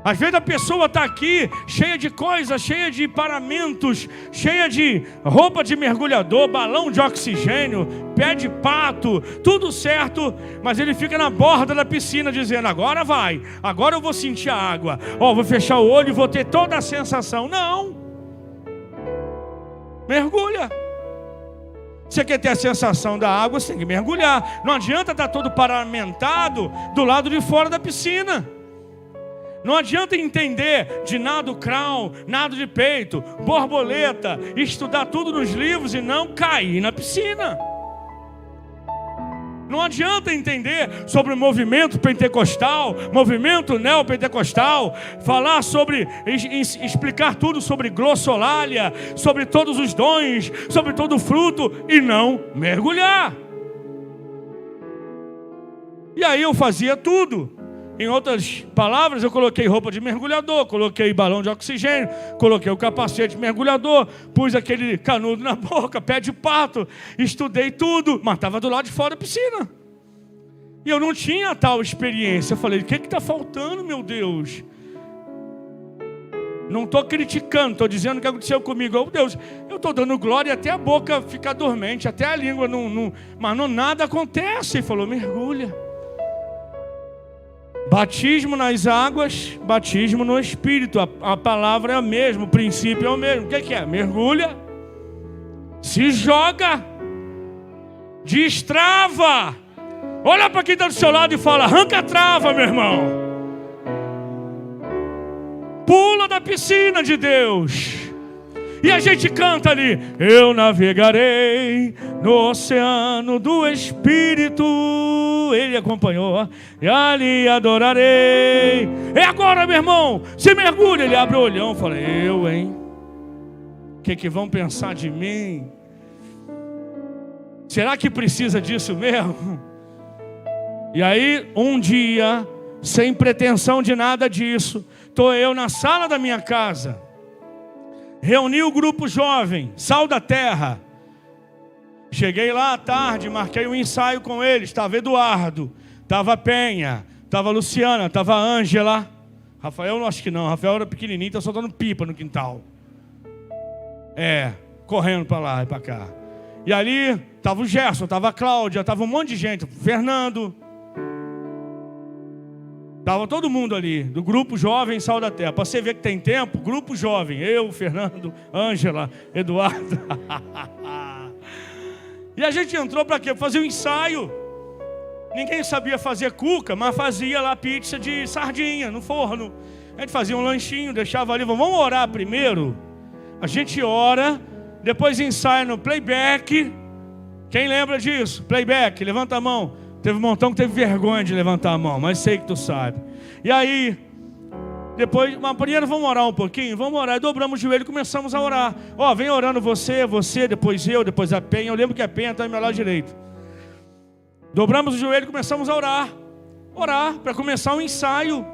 Às vezes a pessoa está aqui cheia de coisas, cheia de paramentos, cheia de roupa de mergulhador, balão de oxigênio, pé de pato, tudo certo, mas ele fica na borda da piscina dizendo: agora vai, agora eu vou sentir a água, vou fechar o olho e vou ter toda a sensação. Não, mergulha. Você quer ter a sensação da água, você tem que mergulhar. Não adianta estar todo paramentado do lado de fora da piscina. Não adianta entender de nado crawl, nado de peito, borboleta, estudar tudo nos livros e não cair na piscina. Não adianta entender sobre o movimento pentecostal, movimento neopentecostal, falar sobre, explicar tudo sobre glossolalia, sobre todos os dons, sobre todo o fruto e não mergulhar. E aí eu fazia tudo. Em outras palavras, eu coloquei roupa de mergulhador, coloquei balão de oxigênio, coloquei o capacete de mergulhador, pus aquele canudo na boca, pé de pato, estudei tudo, mas estava do lado de fora da piscina. E eu não tinha tal experiência. Eu falei: o que está faltando, meu Deus? Não estou criticando, estou dizendo o que aconteceu comigo. Oh, Deus, eu estou dando glória até a boca ficar dormente, até a língua, mas nada acontece. Ele falou: mergulha. Batismo nas águas, batismo no Espírito. A palavra é a mesma, o princípio é o mesmo. O que é? Mergulha, se joga. Destrava. Olha para quem está do seu lado e fala: arranca a trava, meu irmão. Pula da piscina de Deus. E a gente canta ali: eu navegarei no oceano do Espírito. Ele acompanhou. E ali adorarei. É agora, meu irmão. Se mergulha. Ele abre o olhão e fala: eu, hein? O que vão pensar de mim? Será que precisa disso mesmo? E aí, um dia, sem pretensão de nada disso, estou eu na sala da minha casa. Reuni o grupo jovem, Sal da Terra. Cheguei lá à tarde, marquei um ensaio com eles. Estava Eduardo, estava Penha, estava Luciana, estava Ângela. Rafael, acho que não. Rafael era pequenininho, está soltando pipa no quintal. Correndo para lá e para cá. E ali estava o Gerson, estava a Cláudia, estava um monte de gente. Fernando. Estava todo mundo ali, do grupo jovem Sal da Terra. Para você ver que tem tempo, grupo jovem. Eu, Fernando, Ângela, Eduardo. E a gente entrou para quê? Para fazer um ensaio. Ninguém sabia fazer cuca, mas fazia lá pizza de sardinha no forno. A gente fazia um lanchinho, deixava ali. Vamos orar primeiro. A gente ora, depois ensaia no playback. Quem lembra disso? Playback, levanta a mão. Teve um montão que teve vergonha de levantar a mão, mas sei que tu sabe. E aí, depois, mas primeiro vamos orar um pouquinho? Vamos orar. E dobramos o joelho e começamos a orar. Vem orando você, depois eu, depois a Penha. Eu lembro que a Penha está do meu lado direito. Dobramos o joelho e começamos a orar. Orar para começar um ensaio.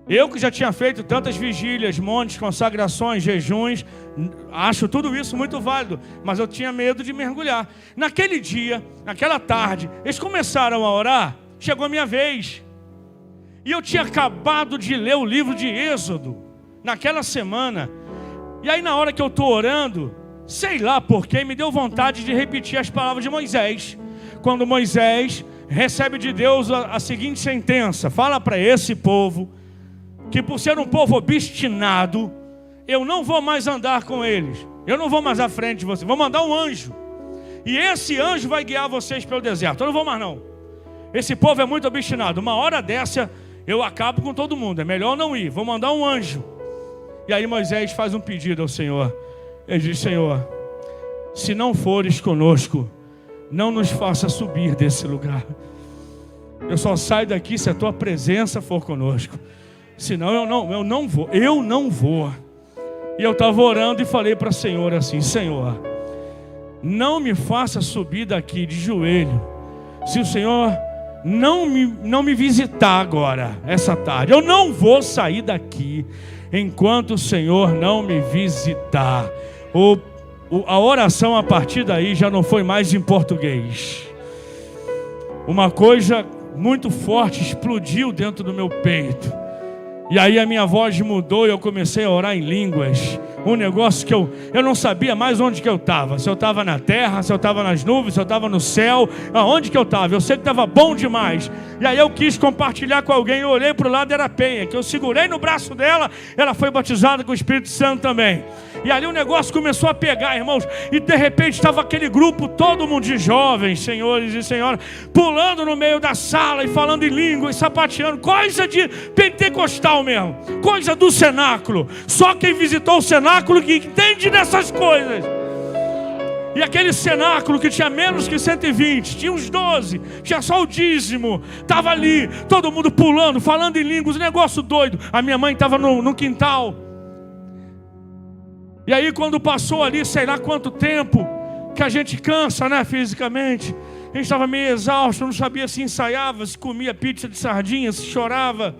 Eu que já tinha feito tantas vigílias, montes, consagrações, jejuns, acho tudo isso muito válido, mas eu tinha medo de mergulhar. Naquele dia, naquela tarde, eles começaram a orar, chegou a minha vez. E eu tinha acabado de ler o livro de Êxodo, naquela semana. E aí na hora que eu estou orando, sei lá porquê, me deu vontade de repetir as palavras de Moisés. Quando Moisés recebe de Deus a seguinte sentença: fala para esse povo que por ser um povo obstinado, eu não vou mais andar com eles. Eu não vou mais à frente de vocês. Vou mandar um anjo. E esse anjo vai guiar vocês pelo deserto. Eu não vou mais não. Esse povo é muito obstinado. Uma hora dessa, eu acabo com todo mundo. É melhor não ir. Vou mandar um anjo. E aí Moisés faz um pedido ao Senhor. Ele diz: Senhor, se não fores conosco, não nos faça subir desse lugar. Eu só saio daqui se a tua presença for conosco. Senão eu não vou. E eu estava orando e falei para o Senhor assim: Senhor, não me faça subir daqui de joelho, se o Senhor não me visitar agora, essa tarde. Eu não vou sair daqui enquanto o Senhor não me visitar. A oração a partir daí já não foi mais em português. Uma coisa muito forte explodiu dentro do meu peito. E aí a minha voz mudou e eu comecei a orar em línguas. Um negócio que eu não sabia mais onde que eu estava. Se eu estava na terra, se eu estava nas nuvens, se eu estava no céu, aonde que eu estava. Eu sei que estava bom demais. E aí eu quis compartilhar com alguém. Eu olhei para o lado, era a Penha, que eu segurei no braço dela. Ela foi batizada com o Espírito Santo também. E ali o negócio começou a pegar, irmãos. E de repente estava aquele grupo, todo mundo de jovens, senhores e senhoras, pulando no meio da sala e falando em línguas, sapateando. Coisa de pentecostal mesmo. Coisa do cenáculo. Só quem visitou o cenáculo que entende dessas coisas. E aquele cenáculo que tinha menos que 120, tinha uns 12, tinha só o dízimo, estava ali, todo mundo pulando, falando em línguas, negócio doido. A minha mãe estava no quintal. E aí quando passou ali, sei lá quanto tempo, que a gente cansa, né, fisicamente. A gente estava meio exausto, não sabia se ensaiava, se comia pizza de sardinha, se chorava.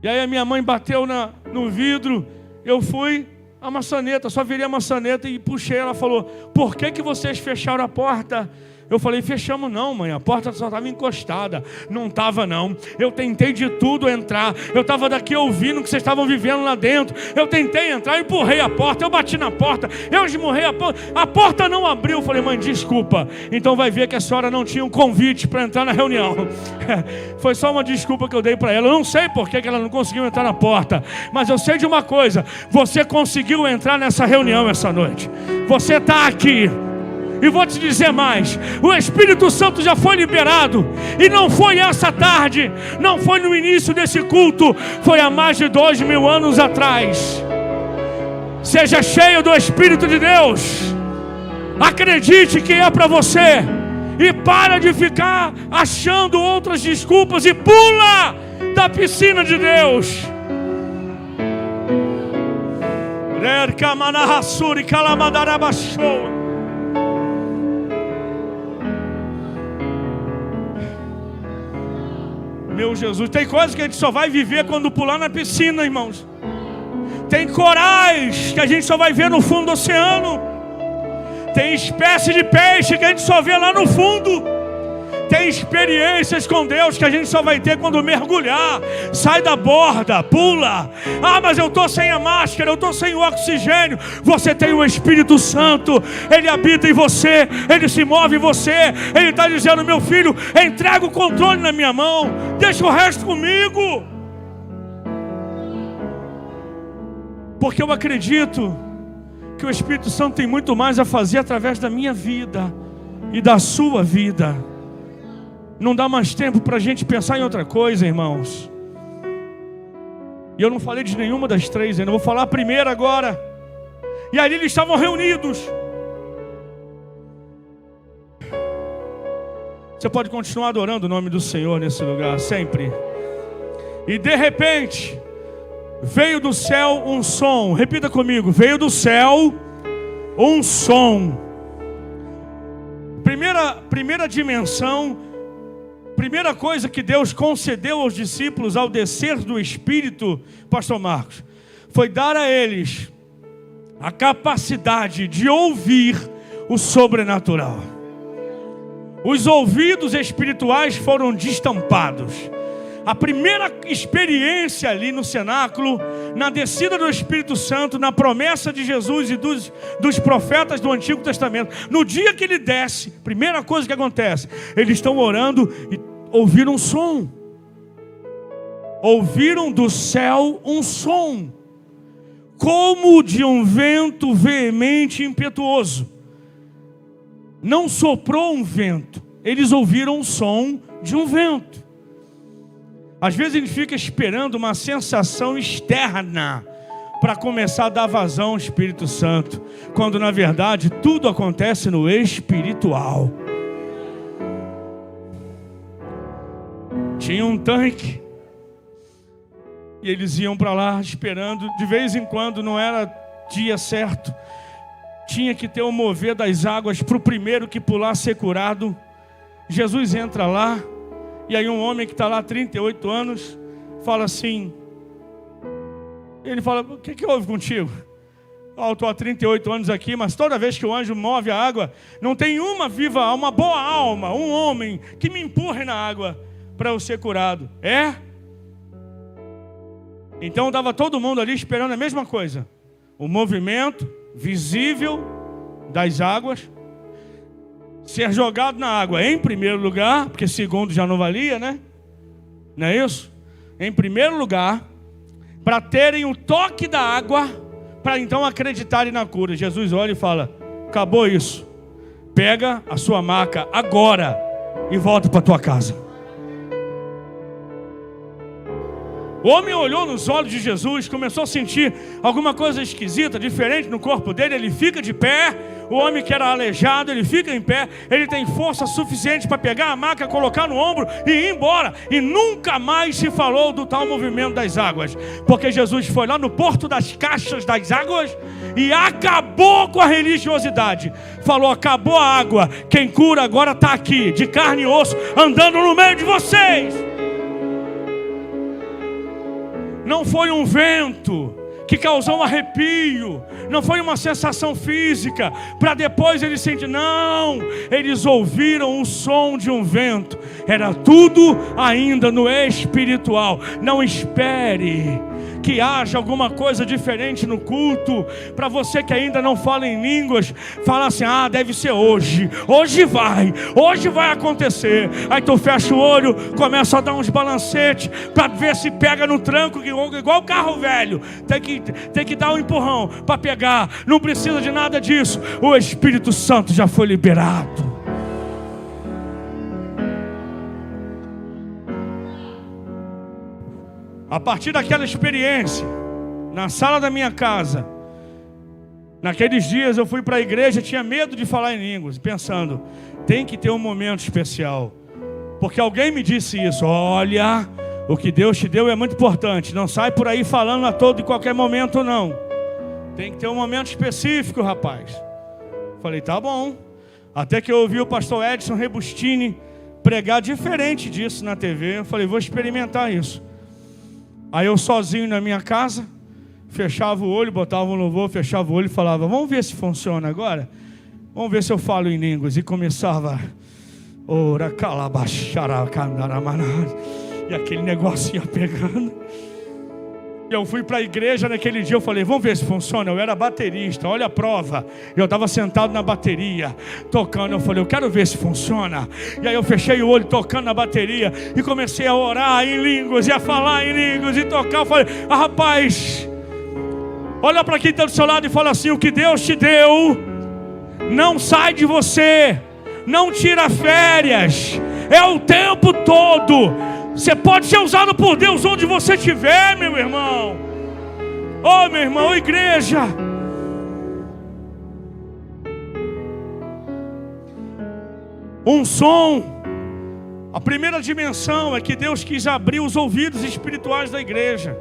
E aí a minha mãe bateu no vidro. Eu fui a maçaneta, só virei a maçaneta e puxei. Ela falou: por que vocês fecharam a porta? Eu falei: fechamos não, mãe, a porta só estava encostada. Não estava não, eu tentei de tudo entrar. Eu estava daqui ouvindo o que vocês estavam vivendo lá dentro. Eu tentei entrar, eu empurrei a porta, eu bati na porta, eu esmurrei a porta não abriu. Eu falei: mãe, desculpa. Então vai ver que a senhora não tinha um convite para entrar na reunião. Foi só uma desculpa que eu dei para ela. Eu não sei por que ela não conseguiu entrar na porta, mas eu sei de uma coisa: você conseguiu entrar nessa reunião essa noite. Você está aqui. E vou te dizer mais, o Espírito Santo já foi liberado, e não foi essa tarde, não foi no início desse culto, foi há mais de 2000 anos atrás. Seja cheio do Espírito de Deus, acredite que é para você, e para de ficar achando outras desculpas e pula da piscina de Deus. Meu Jesus, tem coisas que a gente só vai viver quando pular na piscina, irmãos. Tem corais que a gente só vai ver no fundo do oceano. Tem espécie de peixe que a gente só vê lá no fundo. Tem experiências com Deus que a gente só vai ter quando mergulhar. Sai da borda, pula. Ah, mas eu estou sem a máscara, eu estou sem o oxigênio. Você tem o Espírito Santo, Ele habita em você, Ele se move em você. Ele está dizendo: meu filho, entrega o controle na minha mão, deixa o resto comigo. Porque eu acredito que o Espírito Santo tem muito mais a fazer através da minha vida e da sua vida. Não dá mais tempo para a gente pensar em outra coisa, irmãos. E eu não falei de nenhuma das três ainda, vou falar a primeira agora. E ali eles estavam reunidos. Você pode continuar adorando o nome do Senhor nesse lugar, sempre. E de repente, veio do céu um som. Repita comigo: veio do céu um som. Primeira dimensão, primeira coisa que Deus concedeu aos discípulos ao descer do Espírito, pastor Marcos, foi dar a eles a capacidade de ouvir o sobrenatural. Os ouvidos espirituais foram destampados. A primeira experiência ali no cenáculo, na descida do Espírito Santo, na promessa de Jesus e dos profetas do Antigo Testamento, no dia que ele desce, primeira coisa que acontece, eles estão orando e ouviram um som. Ouviram do céu um som, como de um vento veemente e impetuoso. Não soprou um vento, eles ouviram o som de um vento. Às vezes a gente fica esperando uma sensação externa para começar a dar vazão ao Espírito Santo, quando na verdade tudo acontece no espiritual. Tinha um tanque e eles iam para lá esperando. De vez em quando, não era dia certo, tinha que ter o mover das águas para o primeiro que pular ser curado. Jesus entra lá, e aí um homem que está lá há 38 anos fala assim, ele fala: o que houve contigo? Eu estou há 38 anos aqui, mas toda vez que o anjo move a água, não tem uma viva alma, uma boa alma, um homem que me empurre na água para eu ser curado. É? Então estava todo mundo ali esperando a mesma coisa, o movimento visível das águas, ser jogado na água em primeiro lugar, porque segundo já não valia, né? Não é isso? Em primeiro lugar, para terem o toque da água, para então acreditarem na cura. Jesus olha e fala: acabou isso, pega a sua maca agora e volta para a tua casa. O homem olhou nos olhos de Jesus, começou a sentir alguma coisa esquisita, diferente no corpo dele. Ele fica de pé. O homem que era aleijado, ele fica em pé. Ele tem força suficiente para pegar a maca, colocar no ombro e ir embora. E nunca mais se falou do tal movimento das águas, porque Jesus foi lá no porto das caixas das águas e acabou com a religiosidade. Falou: acabou a água, quem cura agora está aqui, de carne e osso, andando no meio de vocês. Não foi um vento que causou um arrepio, não foi uma sensação física, para depois eles sentirem. Não, eles ouviram o som de um vento. Era tudo ainda no espiritual. Não espere que haja alguma coisa diferente no culto. Para você que ainda não fala em línguas, fala assim: ah, deve ser hoje hoje vai acontecer. Aí tu fecha o olho, começa a dar uns balancetes para ver se pega no tranco, igual carro velho, tem que dar um empurrão para pegar. Não precisa de nada disso, o Espírito Santo já foi liberado. A partir daquela experiência, na sala da minha casa, naqueles dias eu fui para a igreja, tinha medo de falar em línguas, pensando, tem que ter um momento especial. Porque alguém me disse isso: olha, o que Deus te deu é muito importante, não sai por aí falando a todo e qualquer momento não. Tem que ter um momento específico, rapaz. Falei, tá bom. Até que eu ouvi o pastor Edson Rebustini pregar diferente disso na TV. Eu falei, vou experimentar isso. Aí eu sozinho na minha casa, fechava o olho, botava um louvor, fechava o olho e falava, vamos ver se funciona agora? Vamos ver se eu falo em línguas. E começava, ora calabachara candaramana, e aquele negócio ia pegando. E eu fui para a igreja naquele dia, eu falei, vamos ver se funciona. Eu era baterista, olha a prova. Eu estava sentado na bateria, tocando. Eu falei, eu quero ver se funciona. E aí eu fechei o olho, tocando na bateria, e comecei a orar em línguas, e a falar em línguas, e tocar. Eu falei, rapaz, olha para quem está do seu lado e fala assim, o que Deus te deu não sai de você, não tira férias, é o tempo todo. Você pode ser usado por Deus onde você estiver, meu irmão. Oh, meu irmão, igreja. Um som. A primeira dimensão é que Deus quis abrir os ouvidos espirituais da igreja.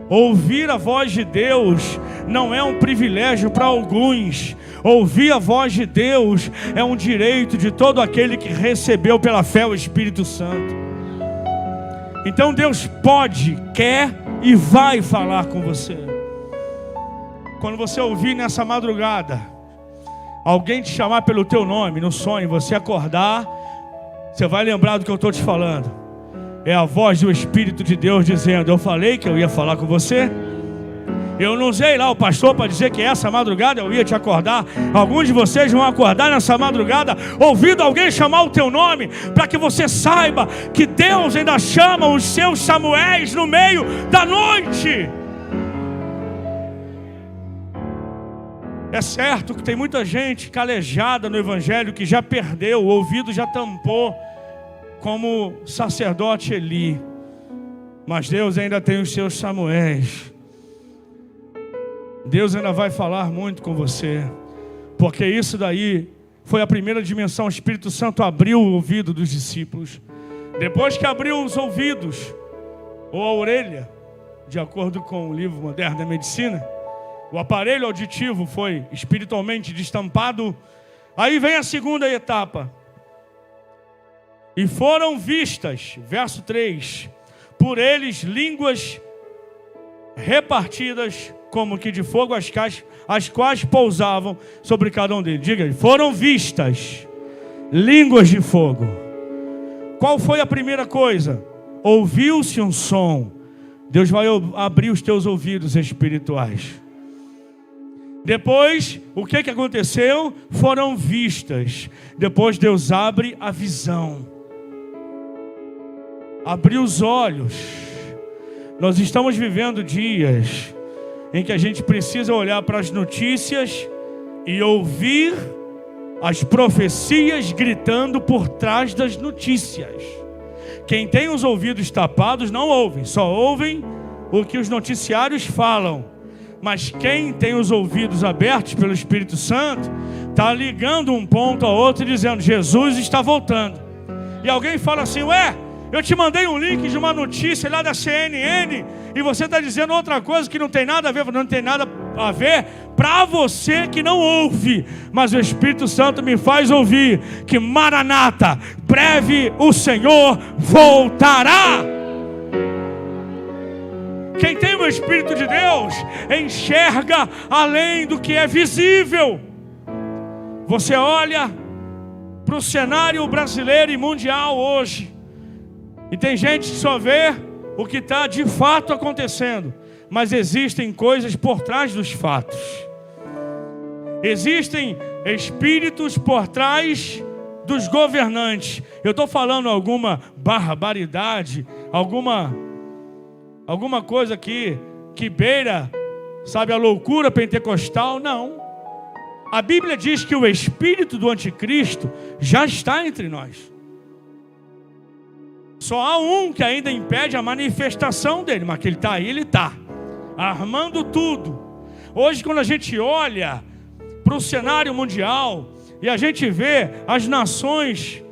Ouvir a voz de Deus não é um privilégio para alguns. Ouvir a voz de Deus é um direito de todo aquele que recebeu pela fé o Espírito Santo. Então Deus pode, quer e vai falar com você. Quando você ouvir nessa madrugada alguém te chamar pelo teu nome no sonho, você acordar, você vai lembrar do que eu estou te falando. É a voz do Espírito de Deus dizendo, eu falei que eu ia falar com você. Eu não usei lá o pastor para dizer que essa madrugada eu ia te acordar. Alguns de vocês vão acordar nessa madrugada ouvindo alguém chamar o teu nome, para que você saiba que Deus ainda chama os seus Samuéis no meio da noite. É certo que tem muita gente calejada no Evangelho que já perdeu, o ouvido já tampou, como sacerdote Eli. Mas Deus ainda tem os seus Samuéis. Deus ainda vai falar muito com você, porque isso daí foi a primeira dimensão. O Espírito Santo abriu o ouvido dos discípulos. Depois que abriu os ouvidos, ou a orelha, de acordo com o livro moderno da medicina, o aparelho auditivo foi espiritualmente destampado. Aí vem a segunda etapa. E foram vistas, verso 3, por eles línguas repartidas como que de fogo, as quais pousavam sobre cada um deles. Diga, foram vistas línguas de fogo. Qual foi a primeira coisa? Ouviu-se um som. Deus vai abrir os teus ouvidos espirituais. Depois, o que aconteceu? Foram vistas. Depois Deus abre a visão. Abriu os olhos. Nós estamos vivendo dias em que a gente precisa olhar para as notícias e ouvir as profecias gritando por trás das notícias. Quem tem os ouvidos tapados não ouvem, só ouvem o que os noticiários falam. Mas quem tem os ouvidos abertos pelo Espírito Santo está ligando um ponto a outro e dizendo, Jesus está voltando. E alguém fala assim, ué, eu te mandei um link de uma notícia lá da CNN e você está dizendo outra coisa que não tem nada a ver. Não tem nada a ver para você que não ouve, mas o Espírito Santo me faz ouvir que Maranata, breve o Senhor voltará. Quem tem o Espírito de Deus enxerga além do que é visível. Você olha para o cenário brasileiro e mundial hoje, e tem gente que só vê o que está de fato acontecendo, mas existem coisas por trás dos fatos. Existem espíritos por trás dos governantes. Eu estou falando alguma barbaridade, alguma coisa aqui que beira, sabe, a loucura pentecostal? Não. A Bíblia diz que o espírito do anticristo já está entre nós. Só há um que ainda impede a manifestação dele, mas que ele está aí, ele está armando tudo. Hoje, quando a gente olha para o cenário mundial e a gente vê as nações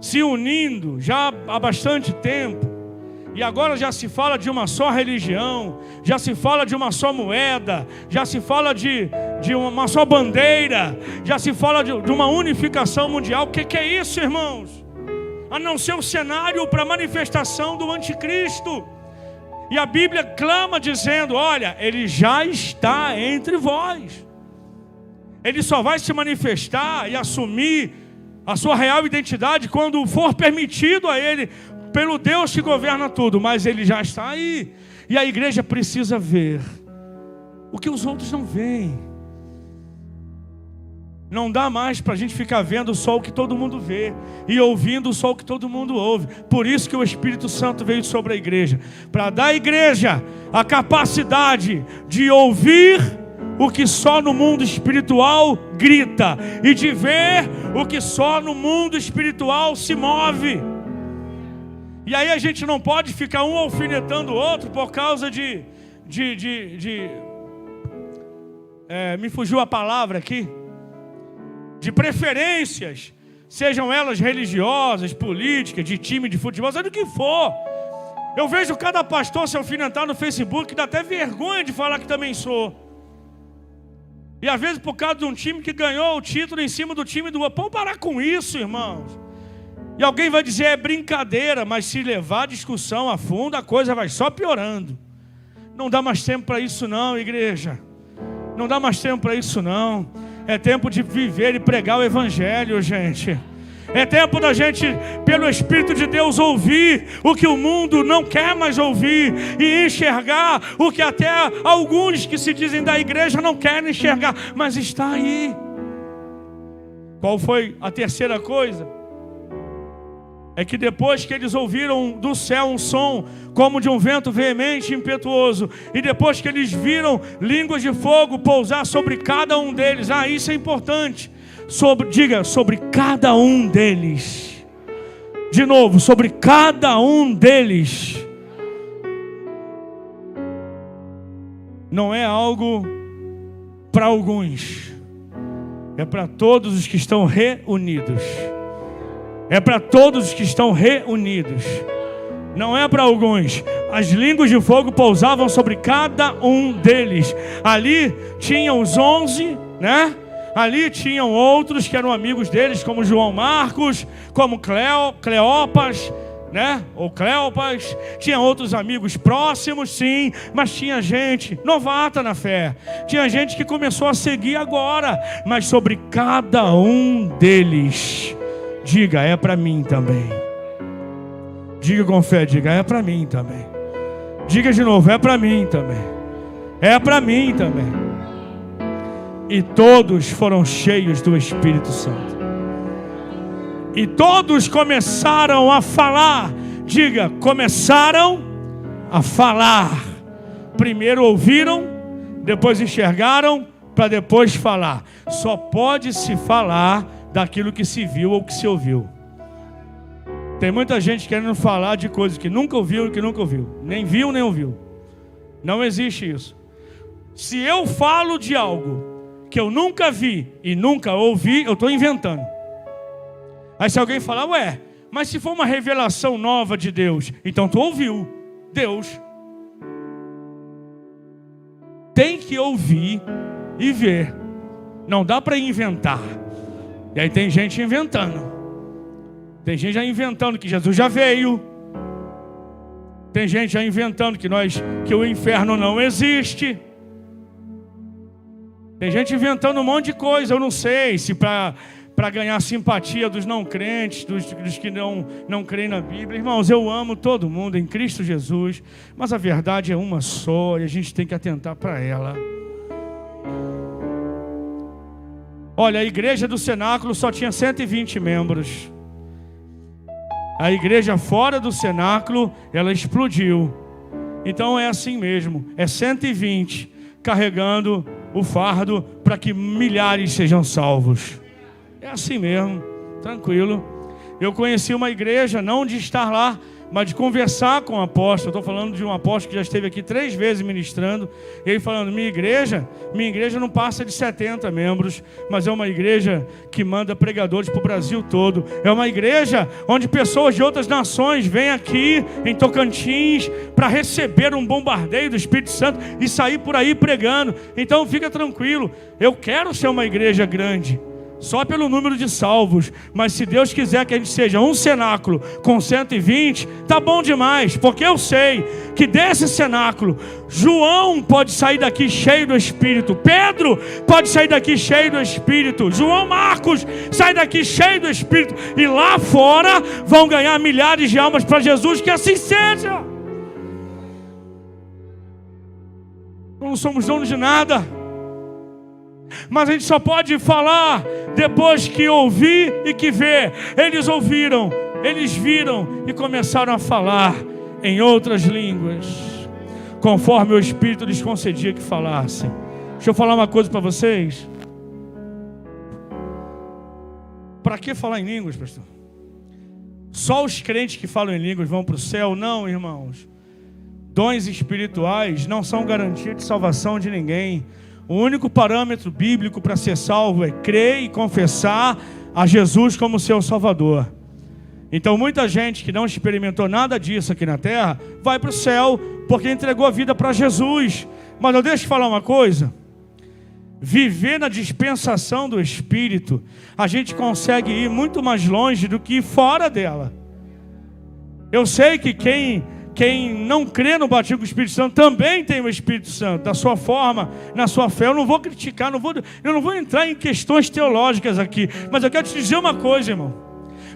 se unindo já há bastante tempo, e agora já se fala de uma só religião, já se fala de uma só moeda, já se fala de uma só bandeira, já se fala de uma unificação mundial. O que é isso, irmãos? A não ser o cenário para a manifestação do anticristo. E a Bíblia clama dizendo: olha, ele já está entre vós. Ele só vai se manifestar e assumir a sua real identidade quando for permitido a ele, pelo Deus que governa tudo. Mas ele já está aí. E a igreja precisa ver o que os outros não veem. Não dá mais para a gente ficar vendo só o que todo mundo vê e ouvindo só o que todo mundo ouve. Por isso que o Espírito Santo veio sobre a igreja, para dar à igreja a capacidade de ouvir o que só no mundo espiritual grita e de ver o que só no mundo espiritual se move. E aí a gente não pode ficar um alfinetando o outro por causa me fugiu a palavra aqui, de preferências, sejam elas religiosas, políticas, de time de futebol, seja do que for. Eu vejo cada pastor se alfinetar no Facebook, dá até vergonha de falar que também sou. E às vezes por causa de um time que ganhou o título em cima do time do outro. Vamos parar com isso, irmãos. E alguém vai dizer: é brincadeira, mas se levar a discussão a fundo, a coisa vai só piorando. Não dá mais tempo para isso não, igreja. Não dá mais tempo para isso não. É tempo de viver e pregar o Evangelho, gente. É tempo da gente, pelo Espírito de Deus, ouvir o que o mundo não quer mais ouvir e enxergar o que até alguns que se dizem da igreja não querem enxergar, mas está aí. Qual foi a terceira coisa? É que depois que eles ouviram do céu um som como de um vento veemente e impetuoso, e depois que eles viram línguas de fogo pousar sobre cada um deles, isso é importante, diga, sobre cada um deles, de novo, sobre cada um deles. Não é algo para alguns, é para todos os que estão reunidos. É para todos os que estão reunidos. Não é para alguns. As línguas de fogo pousavam sobre cada um deles. Ali tinham os 11, né? Ali tinham outros que eram amigos deles, como João Marcos, como Cleopas, né? Ou Cleopas. Tinha outros amigos próximos, sim, mas tinha gente novata na fé. Tinha gente que começou a seguir agora. Mas sobre cada um deles, diga: é para mim também. Diga com fé, diga: é para mim também. Diga de novo: é para mim também. É para mim também. E todos foram cheios do Espírito Santo. E todos começaram a falar. Diga: começaram a falar. Primeiro ouviram, depois enxergaram, para depois falar. Só pode se falar daquilo que se viu ou que se ouviu. Tem muita gente querendo falar de coisas que nunca ouviu e que nunca ouviu. Nem viu, nem ouviu. Não existe isso. Se eu falo de algo que eu nunca vi e nunca ouvi, eu estou inventando. Aí se alguém falar: ué, mas se for uma revelação nova de Deus, então tu ouviu Deus. Tem que ouvir e ver. Não dá para inventar. E aí tem gente inventando. Tem gente já inventando que Jesus já veio. Tem gente já inventando que o inferno não existe. Tem gente inventando um monte de coisa. Eu não sei se para para ganhar simpatia dos não crentes, dos que não creem na Bíblia. Irmãos, eu amo todo mundo em Cristo Jesus, mas a verdade é uma só e a gente tem que atentar para ela. Olha, a igreja do cenáculo só tinha 120 membros. A igreja fora do cenáculo, ela explodiu. Então é assim mesmo, é 120 carregando o fardo para que milhares sejam salvos. É assim mesmo, tranquilo. Eu conheci uma igreja, não de estar lá, mas de conversar com o apóstolo. Estou falando de um apóstolo que já esteve aqui 3 vezes ministrando. E ele falando, minha igreja não passa de 70 membros, mas é uma igreja que manda pregadores para o Brasil todo. É uma igreja onde pessoas de outras nações vêm aqui em Tocantins para receber um bombardeio do Espírito Santo e sair por aí pregando. Então fica tranquilo, eu quero ser uma igreja grande, só pelo número de salvos, mas se Deus quiser que a gente seja um cenáculo com 120, tá bom demais, porque eu sei que desse cenáculo, João pode sair daqui cheio do Espírito, Pedro pode sair daqui cheio do Espírito, João Marcos sai daqui cheio do Espírito, e lá fora vão ganhar milhares de almas para Jesus, que assim seja. Não somos donos de nada, mas a gente só pode falar depois que ouvir e que ver. Eles ouviram, eles viram e começaram a falar em outras línguas, conforme o Espírito lhes concedia que falassem. Deixa eu falar uma coisa para vocês. Para que falar em línguas, pastor? Só os crentes que falam em línguas vão para o céu? Não, irmãos. Dons espirituais não são garantia de salvação de ninguém. O único parâmetro bíblico para ser salvo é crer e confessar a Jesus como seu Salvador. Então muita gente que não experimentou nada disso aqui na terra vai para o céu porque entregou a vida para Jesus. Mas eu deixo eu falar uma coisa. Viver na dispensação do Espírito, a gente consegue ir muito mais longe do que fora dela. Eu sei que quem não crê no batismo com o Espírito Santo também tem o Espírito Santo, da sua forma, na sua fé. Eu não vou criticar, eu não vou entrar em questões teológicas aqui, mas eu quero te dizer uma coisa, irmão.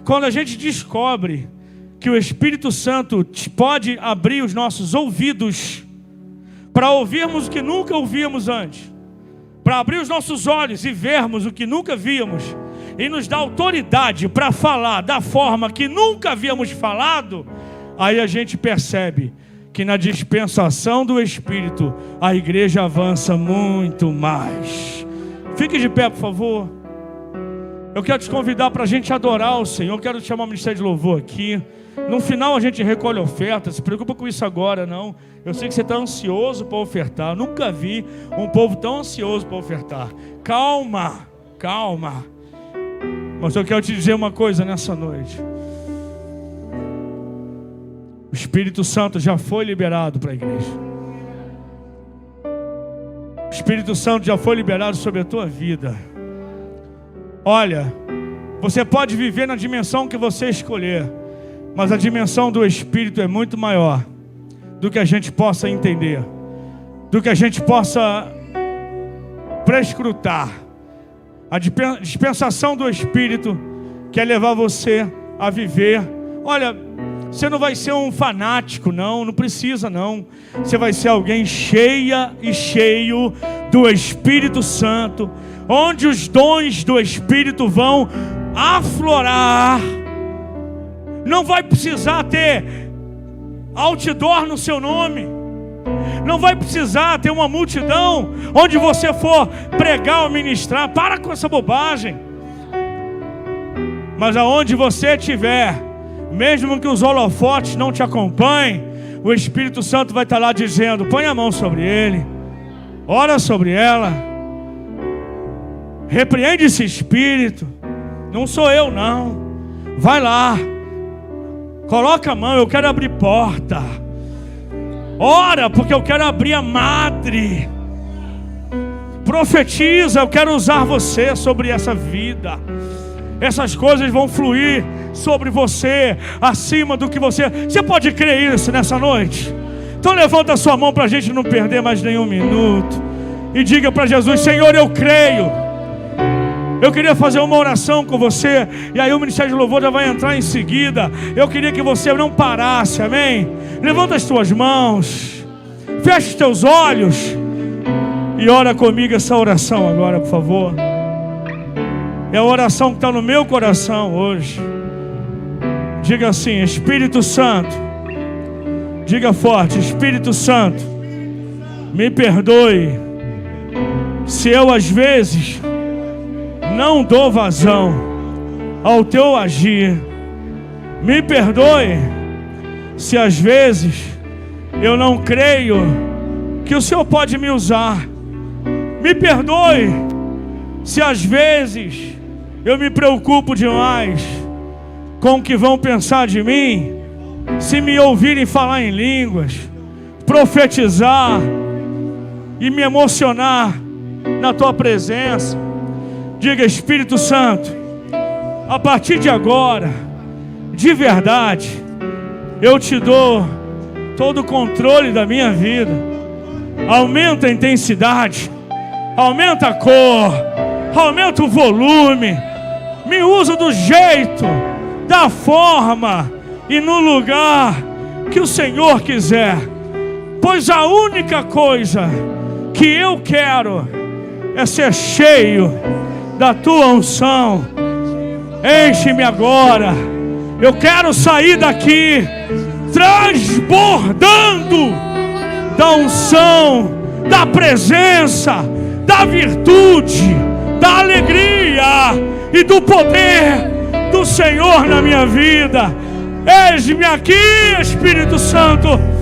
Quando a gente descobre que o Espírito Santo pode abrir os nossos ouvidos para ouvirmos o que nunca ouvíamos antes, para abrir os nossos olhos e vermos o que nunca víamos, e nos dá autoridade para falar da forma que nunca havíamos falado, aí a gente percebe que na dispensação do Espírito a igreja avança muito mais. Fique de pé, por favor. Eu quero te convidar para a gente adorar o Senhor. Eu quero te chamar o Ministério de Louvor aqui. No final a gente recolhe oferta. Se preocupa com isso agora, não. Eu sei que você está ansioso para ofertar. Eu nunca vi um povo tão ansioso para ofertar. Calma, calma. Mas eu quero te dizer uma coisa nessa noite. O Espírito Santo já foi liberado para a igreja. O Espírito Santo já foi liberado sobre a tua vida. Olha, você pode viver na dimensão que você escolher, mas a dimensão do Espírito é muito maior do que a gente possa entender, do que a gente possa prescrutar. A dispensação do Espírito quer levar você a viver. Olha, você não vai ser um fanático, não precisa não. Você vai ser alguém cheia e cheio do Espírito Santo, onde os dons do Espírito vão aflorar. Não vai precisar ter outdoor no seu nome. Não vai precisar ter uma multidão onde você for pregar ou ministrar. Para com essa bobagem. Mas aonde você estiver, mesmo que os holofotes não te acompanhem, o Espírito Santo vai estar lá dizendo: põe a mão sobre ele, ora sobre ela, repreende esse espírito. Não sou eu não. Vai lá, coloca a mão, eu quero abrir porta. Ora, porque eu quero abrir a madre. Profetiza, eu quero usar você sobre essa vida. Essas coisas vão fluir sobre você, acima do que você pode crer isso nessa noite? Então levanta a sua mão para a gente não perder mais nenhum minuto e diga para Jesus: Senhor, eu creio Eu queria fazer uma oração com você, e aí o Ministério de Louvor já vai entrar em seguida. Eu queria que você não parasse, amém? Levanta as tuas mãos, fecha os teus olhos e ora comigo essa oração agora, por favor. É a oração que está no meu coração hoje. Diga assim: Espírito Santo, diga forte, Espírito Santo, me perdoe se eu às vezes não dou vazão ao teu agir. Me perdoe se às vezes eu não creio que o Senhor pode me usar. Me perdoe se às vezes eu me preocupo demais com o que vão pensar de mim, se me ouvirem falar em línguas, profetizar e me emocionar na tua presença. Diga: Espírito Santo, a partir de agora, de verdade, eu te dou todo o controle da minha vida. Aumenta a intensidade, aumenta a cor, aumenta o volume, me usa do jeito, da forma e no lugar que o Senhor quiser, pois a única coisa que eu quero é ser cheio da tua unção. Enche-me agora. Eu quero sair daqui transbordando da unção, da presença, da virtude, da alegria e do poder do Senhor na minha vida. Eis-me aqui, Espírito Santo.